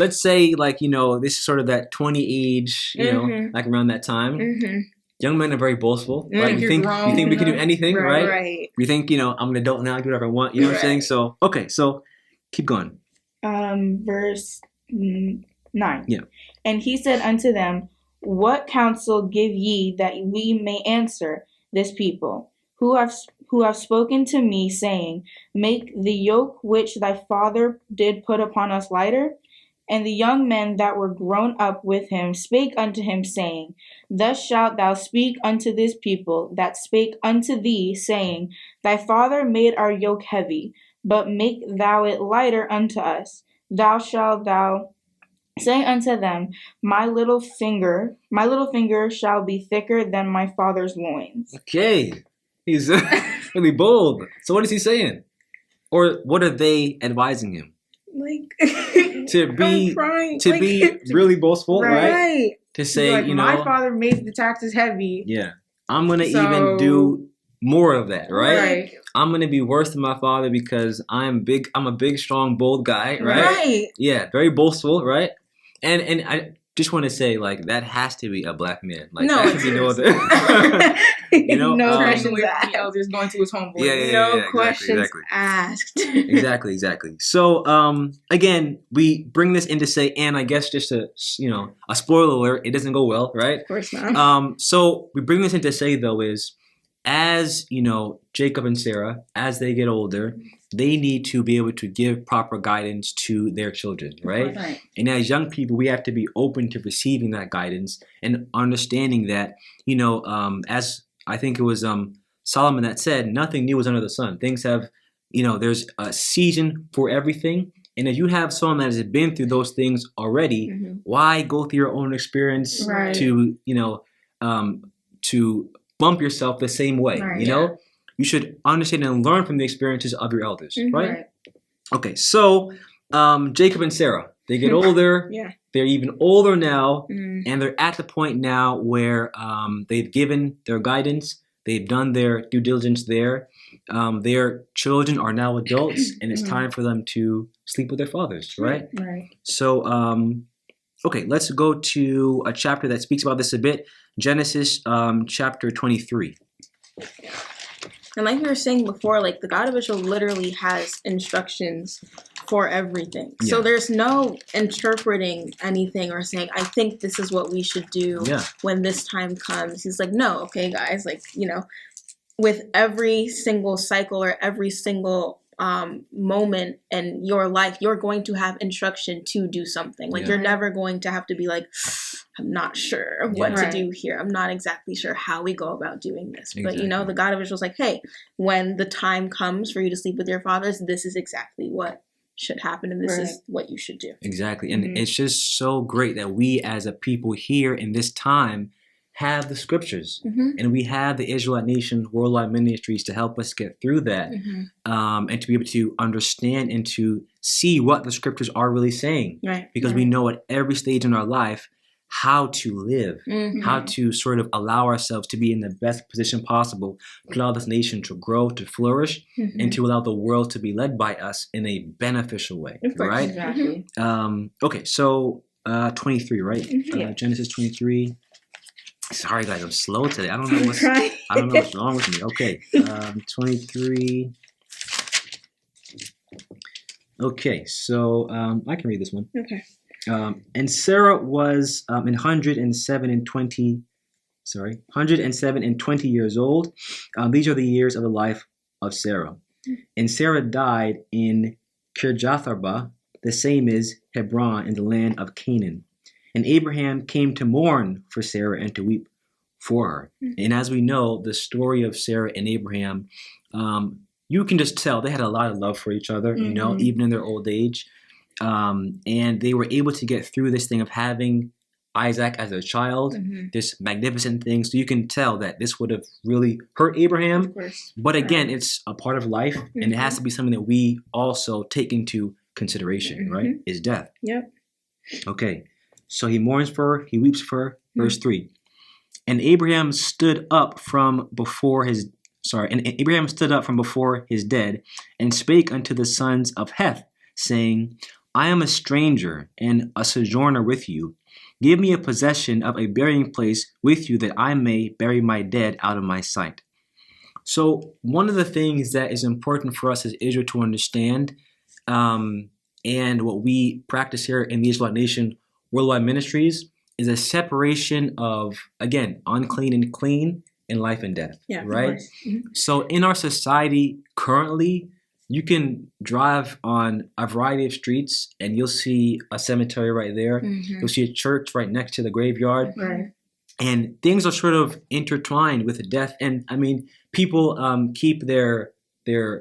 S1: let's say this is sort of that 20 age, mm-hmm. like around that time. Mm-hmm. Young men are very boastful, right? You think we can do anything, right? We think, I'm an adult now, I do whatever I want. You know what I'm saying? So, okay, so keep going.
S3: Verse 9.
S1: Yeah.
S3: And he said unto them, What counsel give ye that we may answer this people, who have spoken to me, saying, Make the yoke which thy father did put upon us lighter? And the young men that were grown up with him spake unto him, saying, Thus shalt thou speak unto this people that spake unto thee, saying, Thy father made our yoke heavy, but make thou it lighter unto us. Shalt thou say unto them, My little finger shall be thicker than my father's loins.
S1: Okay, he's really bold. So what is he saying? Or what are they advising him? To be really boastful, right? To say,
S3: my father made the taxes heavy.
S1: Yeah, I'm gonna even do more of that, right? I'm gonna be worse than my father because I'm a big, strong, bold guy, right? Yeah, very boastful, right? And I just want to say, that has to be a black man. That can be no other.
S3: No questions asked. Elders going to his homeboy.
S2: No questions asked.
S1: Exactly. So, again, we bring this in to say, and I guess just a spoiler alert, it doesn't go well, right?
S2: Of course not.
S1: So we bring this in to say, though, is as, Jacob and Sarah, as they get older, they need to be able to give proper guidance to their children, right? And as young people, we have to be open to receiving that guidance and understanding that, as I think it was Solomon that said, nothing new is under the sun. Things have, there's a season for everything. And if you have someone that has been through those things already, mm-hmm. why go through your own experience to bump yourself the same way, you should understand and learn from the experiences of your elders, right? Okay, so Jacob and Sarah, they get older.
S2: Yeah.
S1: They're even older now, and they're at the point now where they've given their guidance. They've done their due diligence there. Their children are now adults, and it's time for them to sleep with their fathers, right?
S2: Right.
S1: So, okay, let's go to a chapter that speaks about this a bit. Genesis chapter 23.
S2: And like we were saying before, like the God of Israel literally has instructions for everything. Yeah. So there's no interpreting anything or saying, I think this is what we should do when this time comes. He's like, no, okay, guys, like, with every single cycle or every single moment in your life, you're going to have instruction to do something. Like you're never going to have to be like, I'm not sure what to do here. I'm not exactly sure how we go about doing this. Exactly. But the God of Israel's like, hey, when the time comes for you to sleep with your fathers, this is exactly what should happen, and this is what you should do.
S1: Exactly. And it's just so great that we as a people here in this time have the scriptures, and we have the Israelite Nation Worldwide Ministries to help us get through that, and to be able to understand and to see what the scriptures are really saying.
S2: Right.
S1: Because we know at every stage in our life how to live, how to sort of allow ourselves to be in the best position possible to allow this nation to grow, to flourish, and to allow the world to be led by us in a beneficial way, right?
S3: Exactly.
S1: Okay, so 23, right? Genesis 23. Sorry, guys, I'm slow today. I don't know what's wrong with me. Okay, 23. Okay, so I can read this one.
S2: Okay.
S1: And Sarah was 107 and 20 years old. These are the years of the life of Sarah. And Sarah died in Kirjatharba, the same as Hebron in the land of Canaan. And Abraham came to mourn for Sarah and to weep for her. And as we know, the story of Sarah and Abraham, you can just tell they had a lot of love for each other, even in their old age. And they were able to get through this thing of having Isaac as a child, this magnificent thing. So you can tell that this would have really hurt Abraham.
S2: Of course.
S1: But again, it's a part of life, and it has to be something that we also take into consideration, right? Is death.
S2: Yep.
S1: Okay. So he mourns for her, he weeps for her. Verse 3. And Abraham stood up from before his dead, and spake unto the sons of Heth, saying, I am a stranger and a sojourner with you. Give me a possession of a burying place with you, that I may bury my dead out of my sight. So one of the things that is important for us as Israel to understand, and what we practice here in the Israelite Nation Worldwide Ministries, is a separation of, again, unclean and clean, in life and death, right? So in our society currently, you can drive on a variety of streets and you'll see a cemetery right there. You'll see a church right next to the graveyard.
S2: Right.
S1: And things are sort of intertwined with death. And I mean, people keep their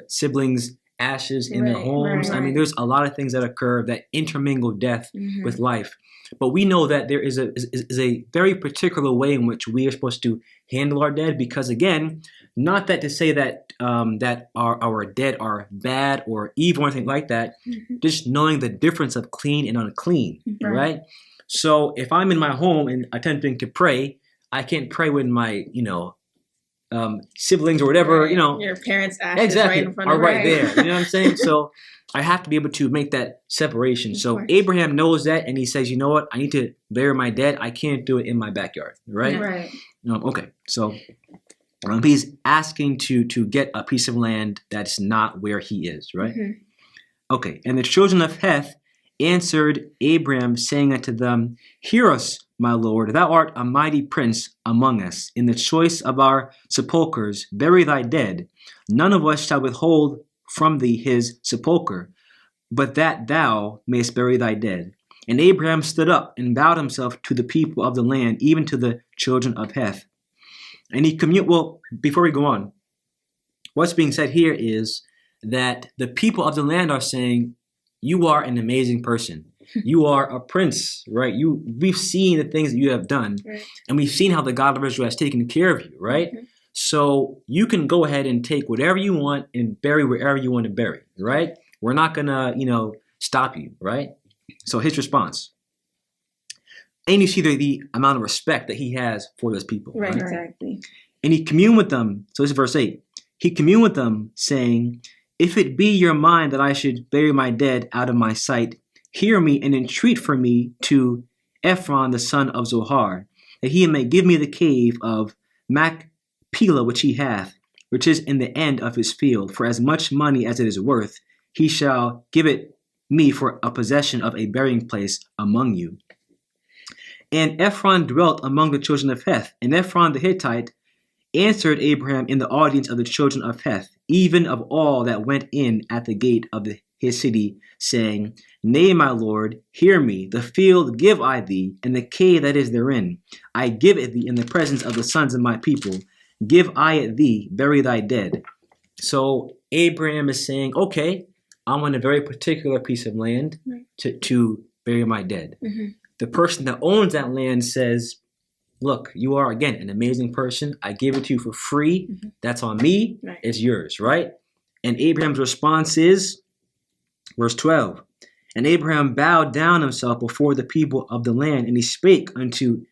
S1: siblings' ashes in their homes. I mean, there's a lot of things that occur that intermingle death with life. But we know that there is a very particular way in which we are supposed to handle our dead, because again, not that to say that that our dead are bad or evil or anything like that, just knowing the difference of clean and unclean, right? So if I'm in my home and attempting to pray, I can't pray with my, siblings or whatever,
S2: your parents' ashes right in front of
S1: right there. You know what I'm saying? So I have to be able to make that separation. So Abraham knows that, and he says, you know what? I need to bury my dead. I can't do it in my backyard, right?
S2: Right.
S1: Okay, so he's asking to get a piece of land that's not where he is, right? Okay, and the children of Heth answered Abraham, saying unto them, Hear us, my lord, thou art a mighty prince among us. In the choice of our sepulchres, bury thy dead. None of us shall withhold from thee his sepulchre, but that thou mayest bury thy dead. And Abraham stood up and bowed himself to the people of the land, even to the children of Heth. And he well, before we go on, what's being said here is that the people of the land are saying, you are an amazing person. You are a prince, right? We've seen the things that you have done, and we've seen how the God of Israel has taken care of you, right? So you can go ahead and take whatever you want and bury wherever you want to bury, right? We're not going to, stop you, right? So his response. And you see the amount of respect that he has for those people.
S2: Right, exactly.
S1: And he communed with them. So this is verse 8. He communed with them, saying, if it be your mind that I should bury my dead out of my sight, hear me and entreat for me to Ephron the son of Zohar, that he may give me the cave of Machpelah which he hath, which is in the end of his field. For as much money as it is worth, he shall give it me for a possession of a burying place among you. And Ephron dwelt among the children of Heth, and Ephron the Hittite answered Abraham in the audience of the children of Heth, even of all that went in at the gate of his city, saying, Nay, my lord, hear me, the field give I thee, and the cave that is therein. I give it thee in the presence of the sons of my people. Give I it thee, bury thy dead. So Abraham is saying, okay, I want a very particular piece of land to bury my dead. Mm-hmm. The person that owns that land says, look, you are, again, an amazing person. I give it to you for free. Mm-hmm. That's on me. Right. It's yours, right? And Abraham's response is, verse 12, and Abraham bowed down himself before the people of the land, and he spake unto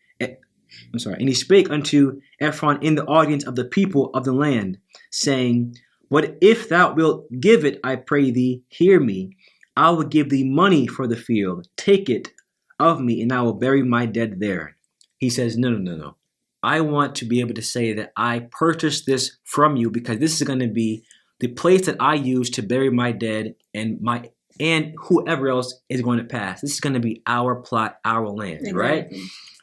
S1: Ephron in the audience of the people of the land, saying, But if thou wilt give it, I pray thee, hear me. I will give thee money for the field. Take it of me, and I will bury my dead there. He says, no. I want to be able to say that I purchased this from you because this is going to be the place that I use to bury my dead and whoever else is going to pass. This is going to be our plot, our land, exactly. Right?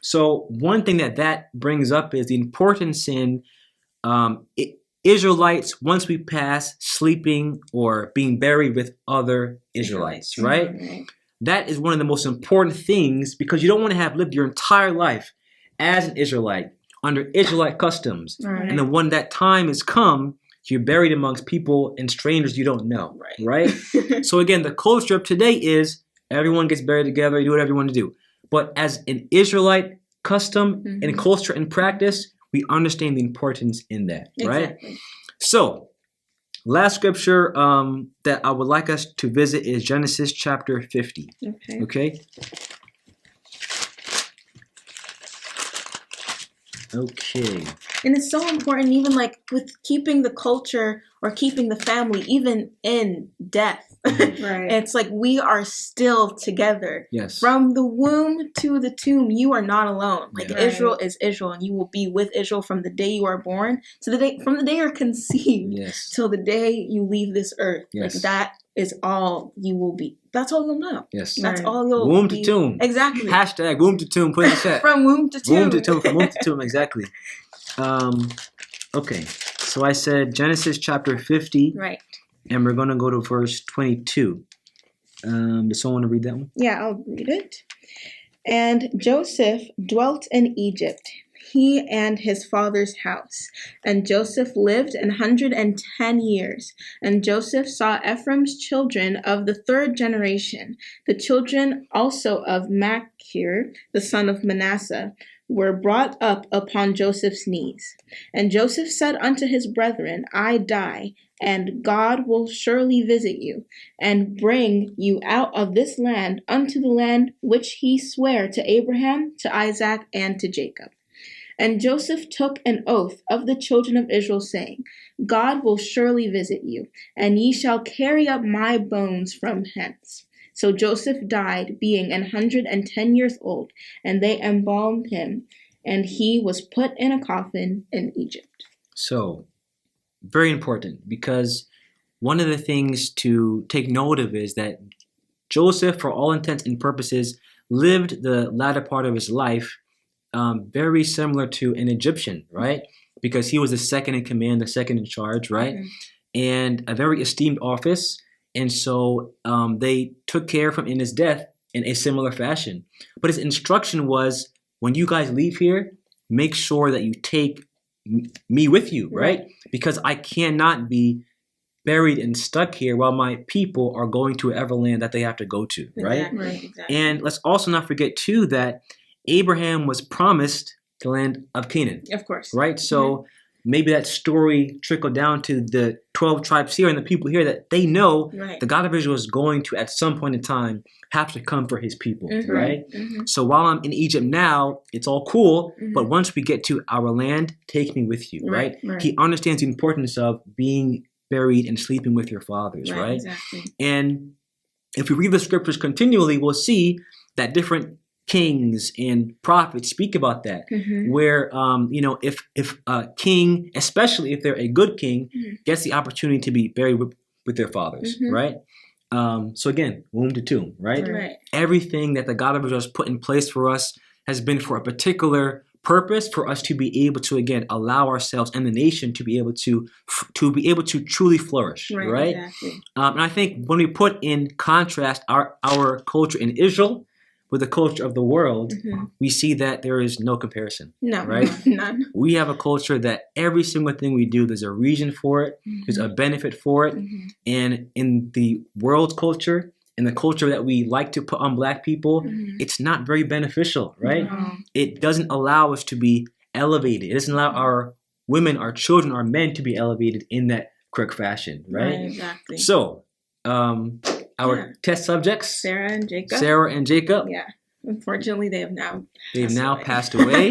S1: So one thing that brings up is the importance in Israelites, once we pass, sleeping or being buried with other Israelites, right? Mm-hmm. That is one of the most important things because you don't want to have lived your entire life as an Israelite under Israelite customs. Right. And then when that time has come, you're buried amongst people and strangers you don't know, right? So again, the culture of today is everyone gets buried together, you do whatever you want to do. But as an Israelite custom and culture and practice, we understand the importance in that, right? Exactly. So last scripture that I would like us to visit is Genesis chapter 50. Okay.
S2: And it's so important, even like with keeping the culture or keeping the family, even in death. Right. It's like we are still together. Yes. From the womb to the tomb, you are not alone. Like Israel is Israel, and you will be with Israel from the day you are born to from the day you're conceived till the day you leave this earth. Yes. Like that is all you will be. That's all you'll know. Yes. That's all you'll
S1: womb to tomb.
S2: Exactly.
S1: Hashtag womb to tomb. Put in the chat.
S2: From womb to tomb.
S1: Womb to tomb. From womb to tomb. Exactly. Okay. So I said Genesis chapter 50.
S2: Right.
S1: And we're going to go to verse 22. Does someone want to read that one?
S3: Yeah, I'll read it. And Joseph dwelt in Egypt, he and his father's house. And Joseph lived 110 years. And Joseph saw Ephraim's children of the third generation. The children also of Machir, the son of Manasseh, were brought up upon Joseph's knees. And Joseph said unto his brethren, I die, and God will surely visit you, and bring you out of this land unto the land which he sware to Abraham, to Isaac, and to Jacob. And Joseph took an oath of the children of Israel, saying, God will surely visit you, and ye shall carry up my bones from hence. So Joseph died, being 110 years old, and they embalmed him, and he was put in a coffin in Egypt.
S1: So, very important, because one of the things to take note of is that Joseph, for all intents and purposes, lived the latter part of his life very similar to an Egyptian, right? Because he was the second in command, the second in charge, right? Mm-hmm. And a very esteemed office. And so they took care of him in his death in a similar fashion. But his instruction was, when you guys leave here, make sure that you take me with you, right? Because I cannot be buried and stuck here while my people are going to whatever land that they have to go to, right? Exactly. And let's also not forget, too, that Abraham was promised the land of Canaan.
S2: Of course.
S1: Right? So maybe that story trickled down to the 12 tribes here and the people here, that they know the God of Israel is going to, at some point in time, have to come for his people, right? So while I'm in Egypt now, it's all cool, but once we get to our land, take me with you, right? He understands the importance of being buried and sleeping with your fathers, right?
S2: Exactly.
S1: And if we read the scriptures continually, we'll see that different kings and prophets speak about that, where if a king, especially if they're a good king, gets the opportunity to be buried with their fathers, right? So again, womb to tomb, right? Everything that the God of Israel has put in place for us has been for a particular purpose, for us to be able to, again, allow ourselves and the nation to be able to truly flourish, right?
S2: Exactly.
S1: And I think when we put in contrast our culture in Israel with the culture of the world, we see that there is no comparison.
S2: No,
S1: right?
S2: None.
S1: We have a culture that every single thing we do, there's a reason for it, there's a benefit for it. And in the world culture, in the culture that we like to put on Black people, it's not very beneficial, right?
S2: No.
S1: It doesn't allow us to be elevated. It doesn't allow our women, our children, our men to be elevated in that correct fashion, right?
S2: Exactly.
S1: So, our test subjects,
S2: Sarah and Jacob. Yeah. Unfortunately, they have now
S1: passed away,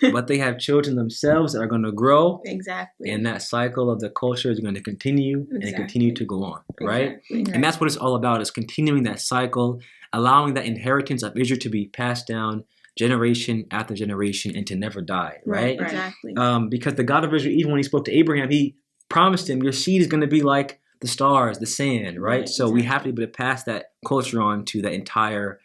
S1: but they have children themselves that are going to grow.
S2: Exactly.
S1: And that cycle of the culture is going to continue and continue to go on, right?
S2: Exactly.
S1: And that's what it's all about, is continuing that cycle, allowing that inheritance of Israel to be passed down generation after generation and to never die, right?
S2: Exactly.
S1: Because the God of Israel, even when he spoke to Abraham, he promised him, your seed is going to be like the stars, the sand, right? So we have to be able to pass that culture on to the entire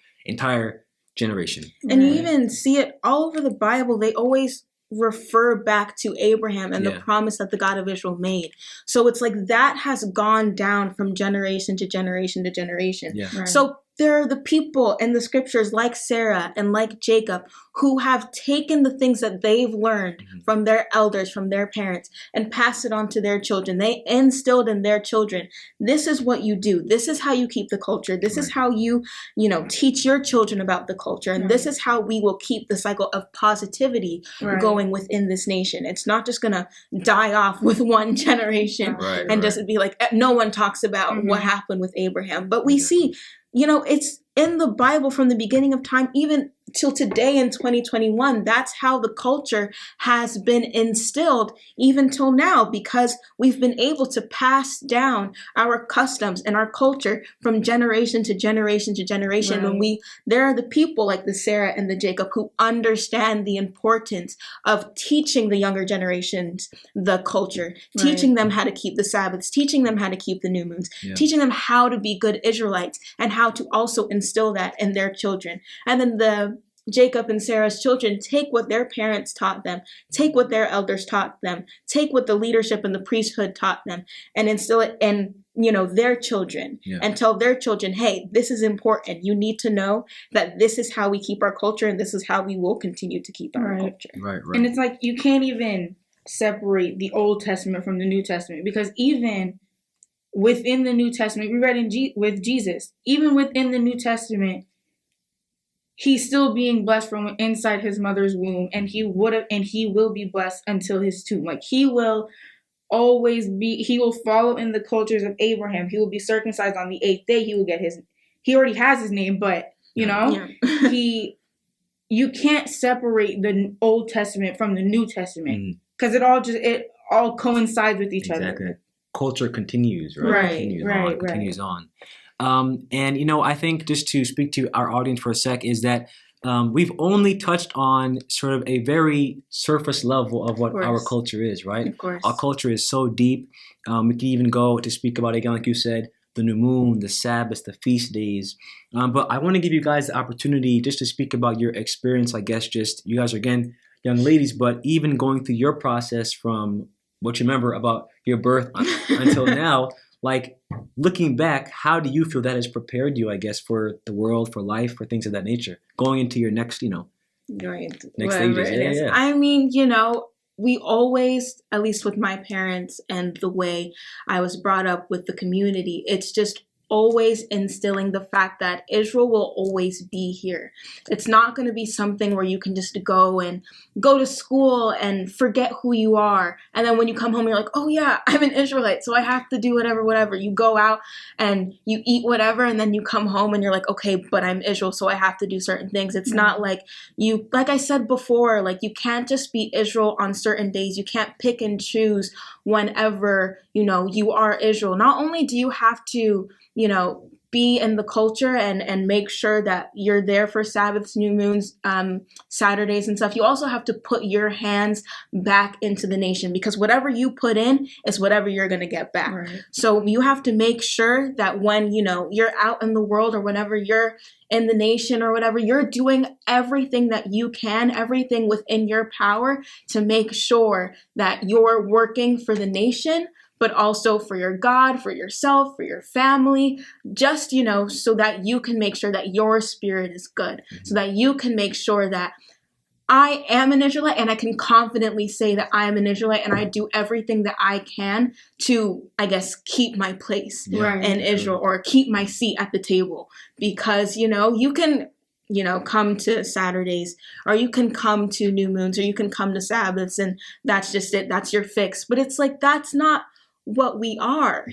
S1: generation.
S2: And you even see it all over the Bible. They always refer back to Abraham and the promise that the God of Israel made. So it's like that has gone down from generation to generation to generation. So there are the people in the scriptures like Sarah and like Jacob who have taken the things that they've learned from their elders, from their parents, and passed it on to their children. They instilled in their children, this is what you do. This is how you keep the culture. This is how you teach your children about the culture. And this is how we will keep the cycle of positivity going within this nation. It's not just going to die off with one generation and just be like, no one talks about what happened with Abraham. But we see, it's in the Bible from the beginning of time, even till today in 2021. That's how the culture has been instilled even till now, because we've been able to pass down our customs and our culture from generation to generation to generation. When there are the people like the Sarah and the Jacob who understand the importance of teaching the younger generations the culture, teaching them how to keep the Sabbaths, teaching them how to keep the new moons, teaching them how to be good Israelites and how to also instill that in their children. And then the Jacob and Sarah's children take what their parents taught them, take what their elders taught them, take what the leadership and the priesthood taught them, and instill it in, their children and tell their children, hey, this is important. You need to know that this is how we keep our culture and this is how we will continue to keep our culture.
S3: Right. And it's like you can't even separate the Old Testament from the New Testament, because even within the New Testament, we read with Jesus, even within the New Testament, he's still being blessed from inside his mother's womb, and he will be blessed until his tomb. Like he will follow in the cultures of Abraham. He will be circumcised on the 8th day. He already has his name, but you can't separate the Old Testament from the New Testament, because it all coincides with each other.
S1: Culture continues, continues on. And I think, just to speak to our audience for a sec, is that we've only touched on sort of a very surface level of what our culture is, right?
S2: Of course.
S1: Our culture is so deep. We can even go to speak about, again, like you said, the new moon, the Sabbath, the feast days. But I want to give you guys the opportunity just to speak about your experience. I guess just you guys are, again, young ladies, but even going through your process from what you remember about your birth until now. Like, looking back, how do you feel that has prepared you, I guess, for the world, for life, for things of that nature, going into your next, next stages? Yeah.
S2: I mean, we always, at least with my parents and the way I was brought up with the community, it's just always instilling the fact that Israel will always be here. It's not going to be something where you can just go to school and forget who you are. And then when you come home, you're like, oh yeah, I'm an Israelite, so I have to do whatever. You go out and you eat whatever, and then you come home and you're like, okay, but I'm Israel, so I have to do certain things. It's not like like I said before, like you can't just be Israel on certain days. You can't pick and choose whenever, you are Israel. Not only do you have to, be in the culture and make sure that you're there for Sabbaths, new moons, Saturdays and stuff, you also have to put your hands back into the nation, because whatever you put in is whatever you're going to get back. Right. So you have to make sure that when, you're out in the world, or whenever you're in the nation or whatever, you're doing everything that you can, everything within your power to make sure that you're working for the nation, but also for your God, for yourself, for your family, just, so that you can make sure that your spirit is good, so that you can make sure that I am an Israelite, and I can confidently say that I am an Israelite, and I do everything that I can to, I guess, keep my place in Israel, or keep my seat at the table, because, you can come to Saturdays, or you can come to new moons, or you can come to Sabbaths, and that's just it. That's your fix. But it's like, that's not what we are,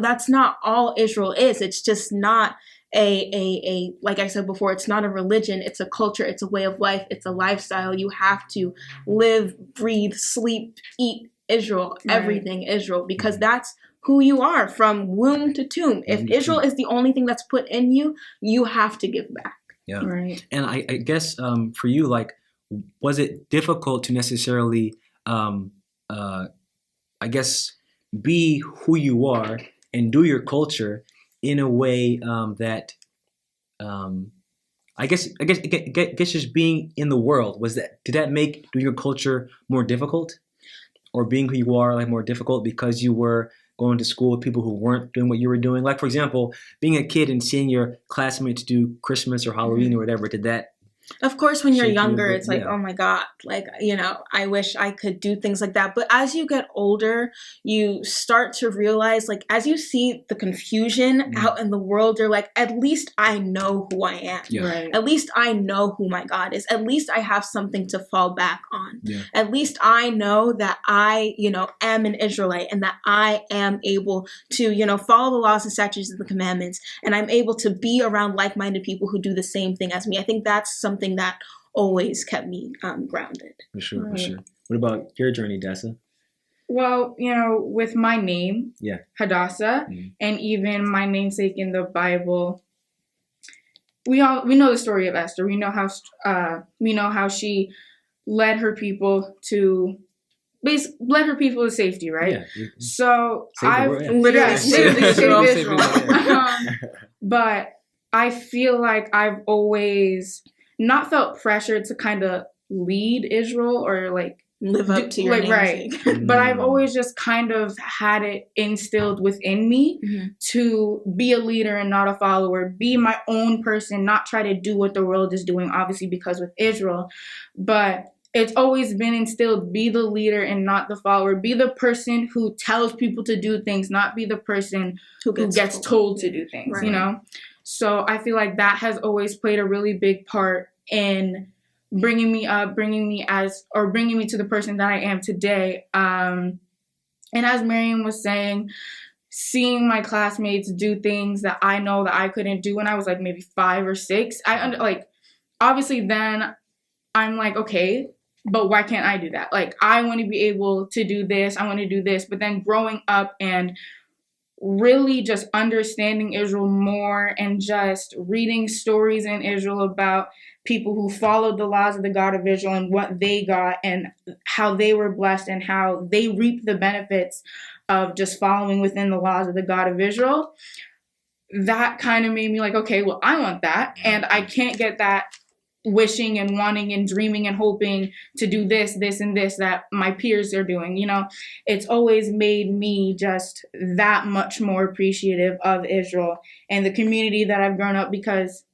S2: that's not all Israel is. It's just not a like I said before, it's not a religion, it's a culture, it's a way of life, it's a lifestyle. You have to live, breathe, sleep, eat Israel, everything Israel, because that's who you are from womb to tomb. If Israel is the only thing that's put in you, you have to give back.
S1: Yeah. Right. And I guess for you, like, was it difficult to necessarily be who you are and do your culture in a way that I guess just being in the world, did that make doing your culture more difficult, or being who you are like more difficult because you were going to school with people who weren't doing what you were doing? Like, for example, being a kid and seeing your classmates do Christmas or Halloween or whatever, did that?
S2: Of course, when you're younger, it's like, oh my God, like, I wish I could do things like that. But as you get older, you start to realize, like, as you see the confusion out in the world, you're like, at least I know who I am. Yeah. Right. At least I know who my God is. At least I have something to fall back on. Yeah. At least I know that I, am an Israelite, and that I am able to, follow the laws and statutes and the commandments. And I'm able to be around like-minded people who do the same thing as me. I think that's something that always kept me grounded.
S1: For sure, for sure. What about your journey, Dessa?
S3: Well, with my name, Hadassah, and even my namesake in the Bible, we know the story of Esther. We know how she led her people to safety, right? Yeah. So I've literally saved Israel. But I feel like I've always not felt pressured to kind of lead Israel or like
S2: live up to your name.
S3: Right. But I've always just kind of had it instilled within me to be a leader and not a follower, be my own person, not try to do what the world is doing, obviously because with Israel, but it's always been instilled, be the leader and not the follower, be the person who tells people to do things, not be the person who gets told to do things, So I feel like that has always played a really big part in bringing me up, bringing me to the person that I am today. And as Miriam was saying, seeing my classmates do things that I know that I couldn't do when I was like maybe 5 or 6, obviously then I'm like, okay, but why can't I do that? Like, I want to be able to do this. I want to do this. But then growing up and really just understanding Israel more and just reading stories in Israel about people who followed the laws of the God of Israel and what they got and how they were blessed and how they reaped the benefits of just following within the laws of the God of Israel, that kind of made me like, okay, well, I want that. And I can't get that wishing and wanting and dreaming and hoping to do this, and this that my peers are doing. It's always made me just that much more appreciative of Israel and the community that I've grown up, because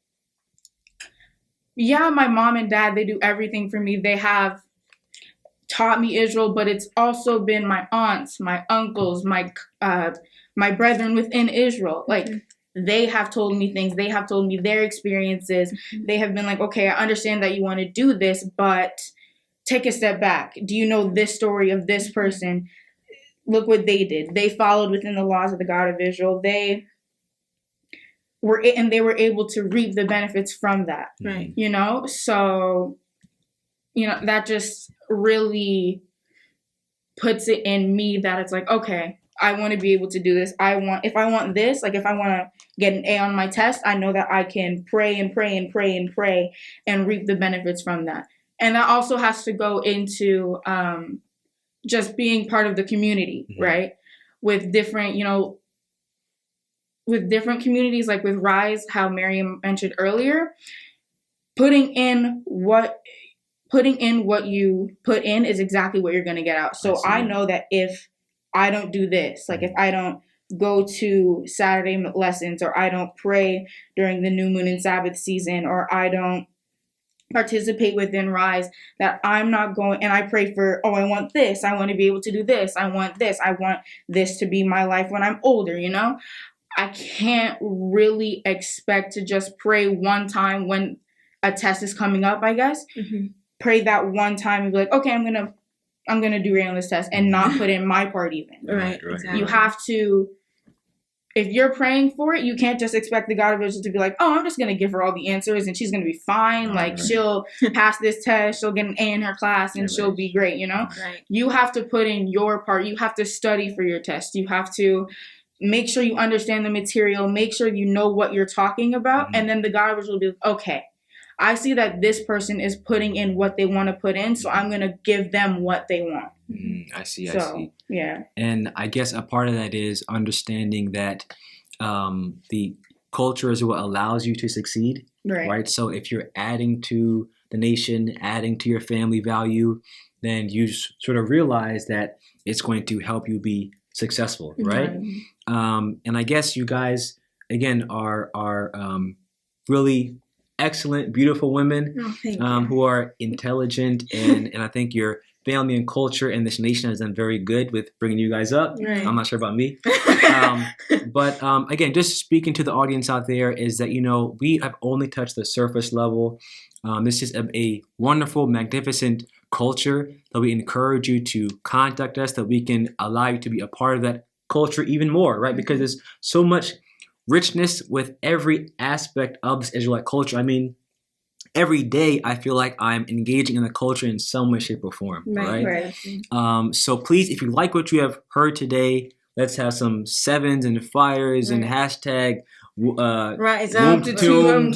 S3: my mom and dad, they do everything for me. They have taught me Israel, but it's also been my aunts, my uncles, my brethren within Israel. Like, they have told me things. They have told me their experiences. They have been like, okay, I understand that you want to do this, but take a step back. Do you know this story of this person? Look what they did. They followed within the laws of the God of Israel. They were able to reap the benefits from that.
S2: Right.
S3: You know? So, you know, that just really puts it in me that it's like, okay, I want to be able to do this. If I want to get an A on my test, I know that I can pray and pray and pray and pray and reap the benefits from that. And that also has to go into just being part of the community, right? With different, with different communities, like with Rise, how Miriam mentioned earlier, putting in what you put in is exactly what you're going to get out. So I know that if I don't do this, like if I don't go to Saturday lessons, or I don't pray during the new moon and Sabbath season, or I don't participate within Rise, that I'm not going, and I pray for, I want this, I want to be able to do this, I want this to be my life when I'm older, I can't really expect to just pray one time when a test is coming up, I guess. Pray that one time and be like, okay, I'm gonna do great on this test, and not put in my part even.
S2: Right. Exactly.
S3: You have to, if you're praying for it, you can't just expect the God of Israel to be like, oh, I'm just gonna give her all the answers and she's gonna be fine. She'll pass this test, she'll get an A in her class, and she'll be great.
S2: Right.
S3: You have to put in your part. You have to study for your test. You have to make sure you understand the material. Make sure you know what you're talking about, and then the God of Israel will be like, okay, I see that this person is putting in what they want to put in, so I'm going to give them what they want.
S1: I see.
S3: Yeah.
S1: And I guess a part of that is understanding that the culture is what allows you to succeed, right? So if you're adding to the nation, adding to your family value, then you sort of realize that it's going to help you be successful, right? And I guess you guys, again, are really excellent, beautiful women who are intelligent, and I think your family and culture and this nation has done very good with bringing you guys up.
S2: Right.
S1: I'm not sure about me. But again, just speaking to the audience out there is that, we have only touched the surface level. This is a wonderful, magnificent culture that we encourage you to contact us, that we can allow you to be a part of that culture even more, right? Because there's so much richness with every aspect of this Israelite culture. I mean, every day I feel like I'm engaging in the culture in some way, shape, or form, right? So please, if you like what you have heard today, let's have some 7s and fires and hashtag
S2: rise
S1: womb
S2: up
S1: to tomb,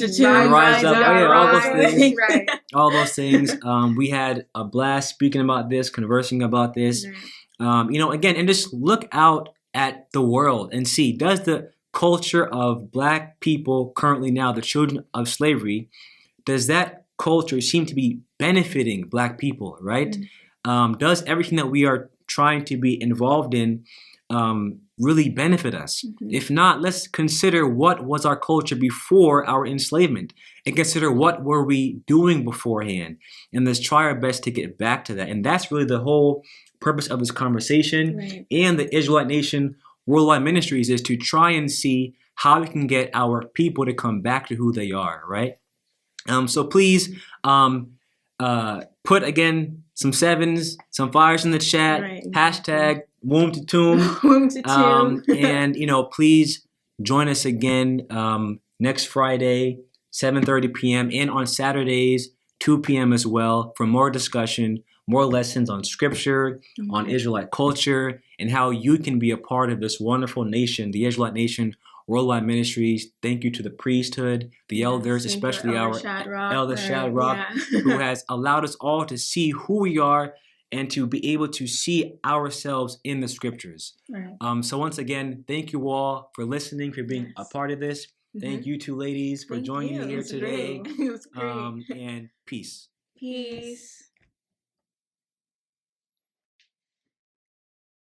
S1: rise up, all those things.
S3: Right.
S1: All those things. We had a blast speaking about this, conversing about this. Again, and just look out at the world and see, does the culture of Black people currently now, the children of slavery, does that culture seem to be benefiting Black people, right? Does everything that we are trying to be involved in really benefit us? If not, let's consider what was our culture before our enslavement, and consider what were we doing beforehand, and let's try our best to get back to that. And that's really the whole purpose of this conversation and the Israelite Nation Worldwide Ministries, is to try and see how we can get our people to come back to who they are, right? So please put, again, some 7s, some fires in the chat, hashtag womb to tomb. And, please join us again next Friday, 7:30 p.m. and on Saturdays, 2 p.m. as well, for more discussion, more lessons on scripture, on Israelite culture, and how you can be a part of this wonderful nation, the Israelite Nation Worldwide Ministries. Thank you to the priesthood, the elders, especially our Elder Shadrach, who has allowed us all to see who we are and to be able to see ourselves in the scriptures. So once again, thank you all for listening, for being a part of this. Thank you two ladies for joining me here today.
S2: It was great.
S1: And peace.
S2: Peace.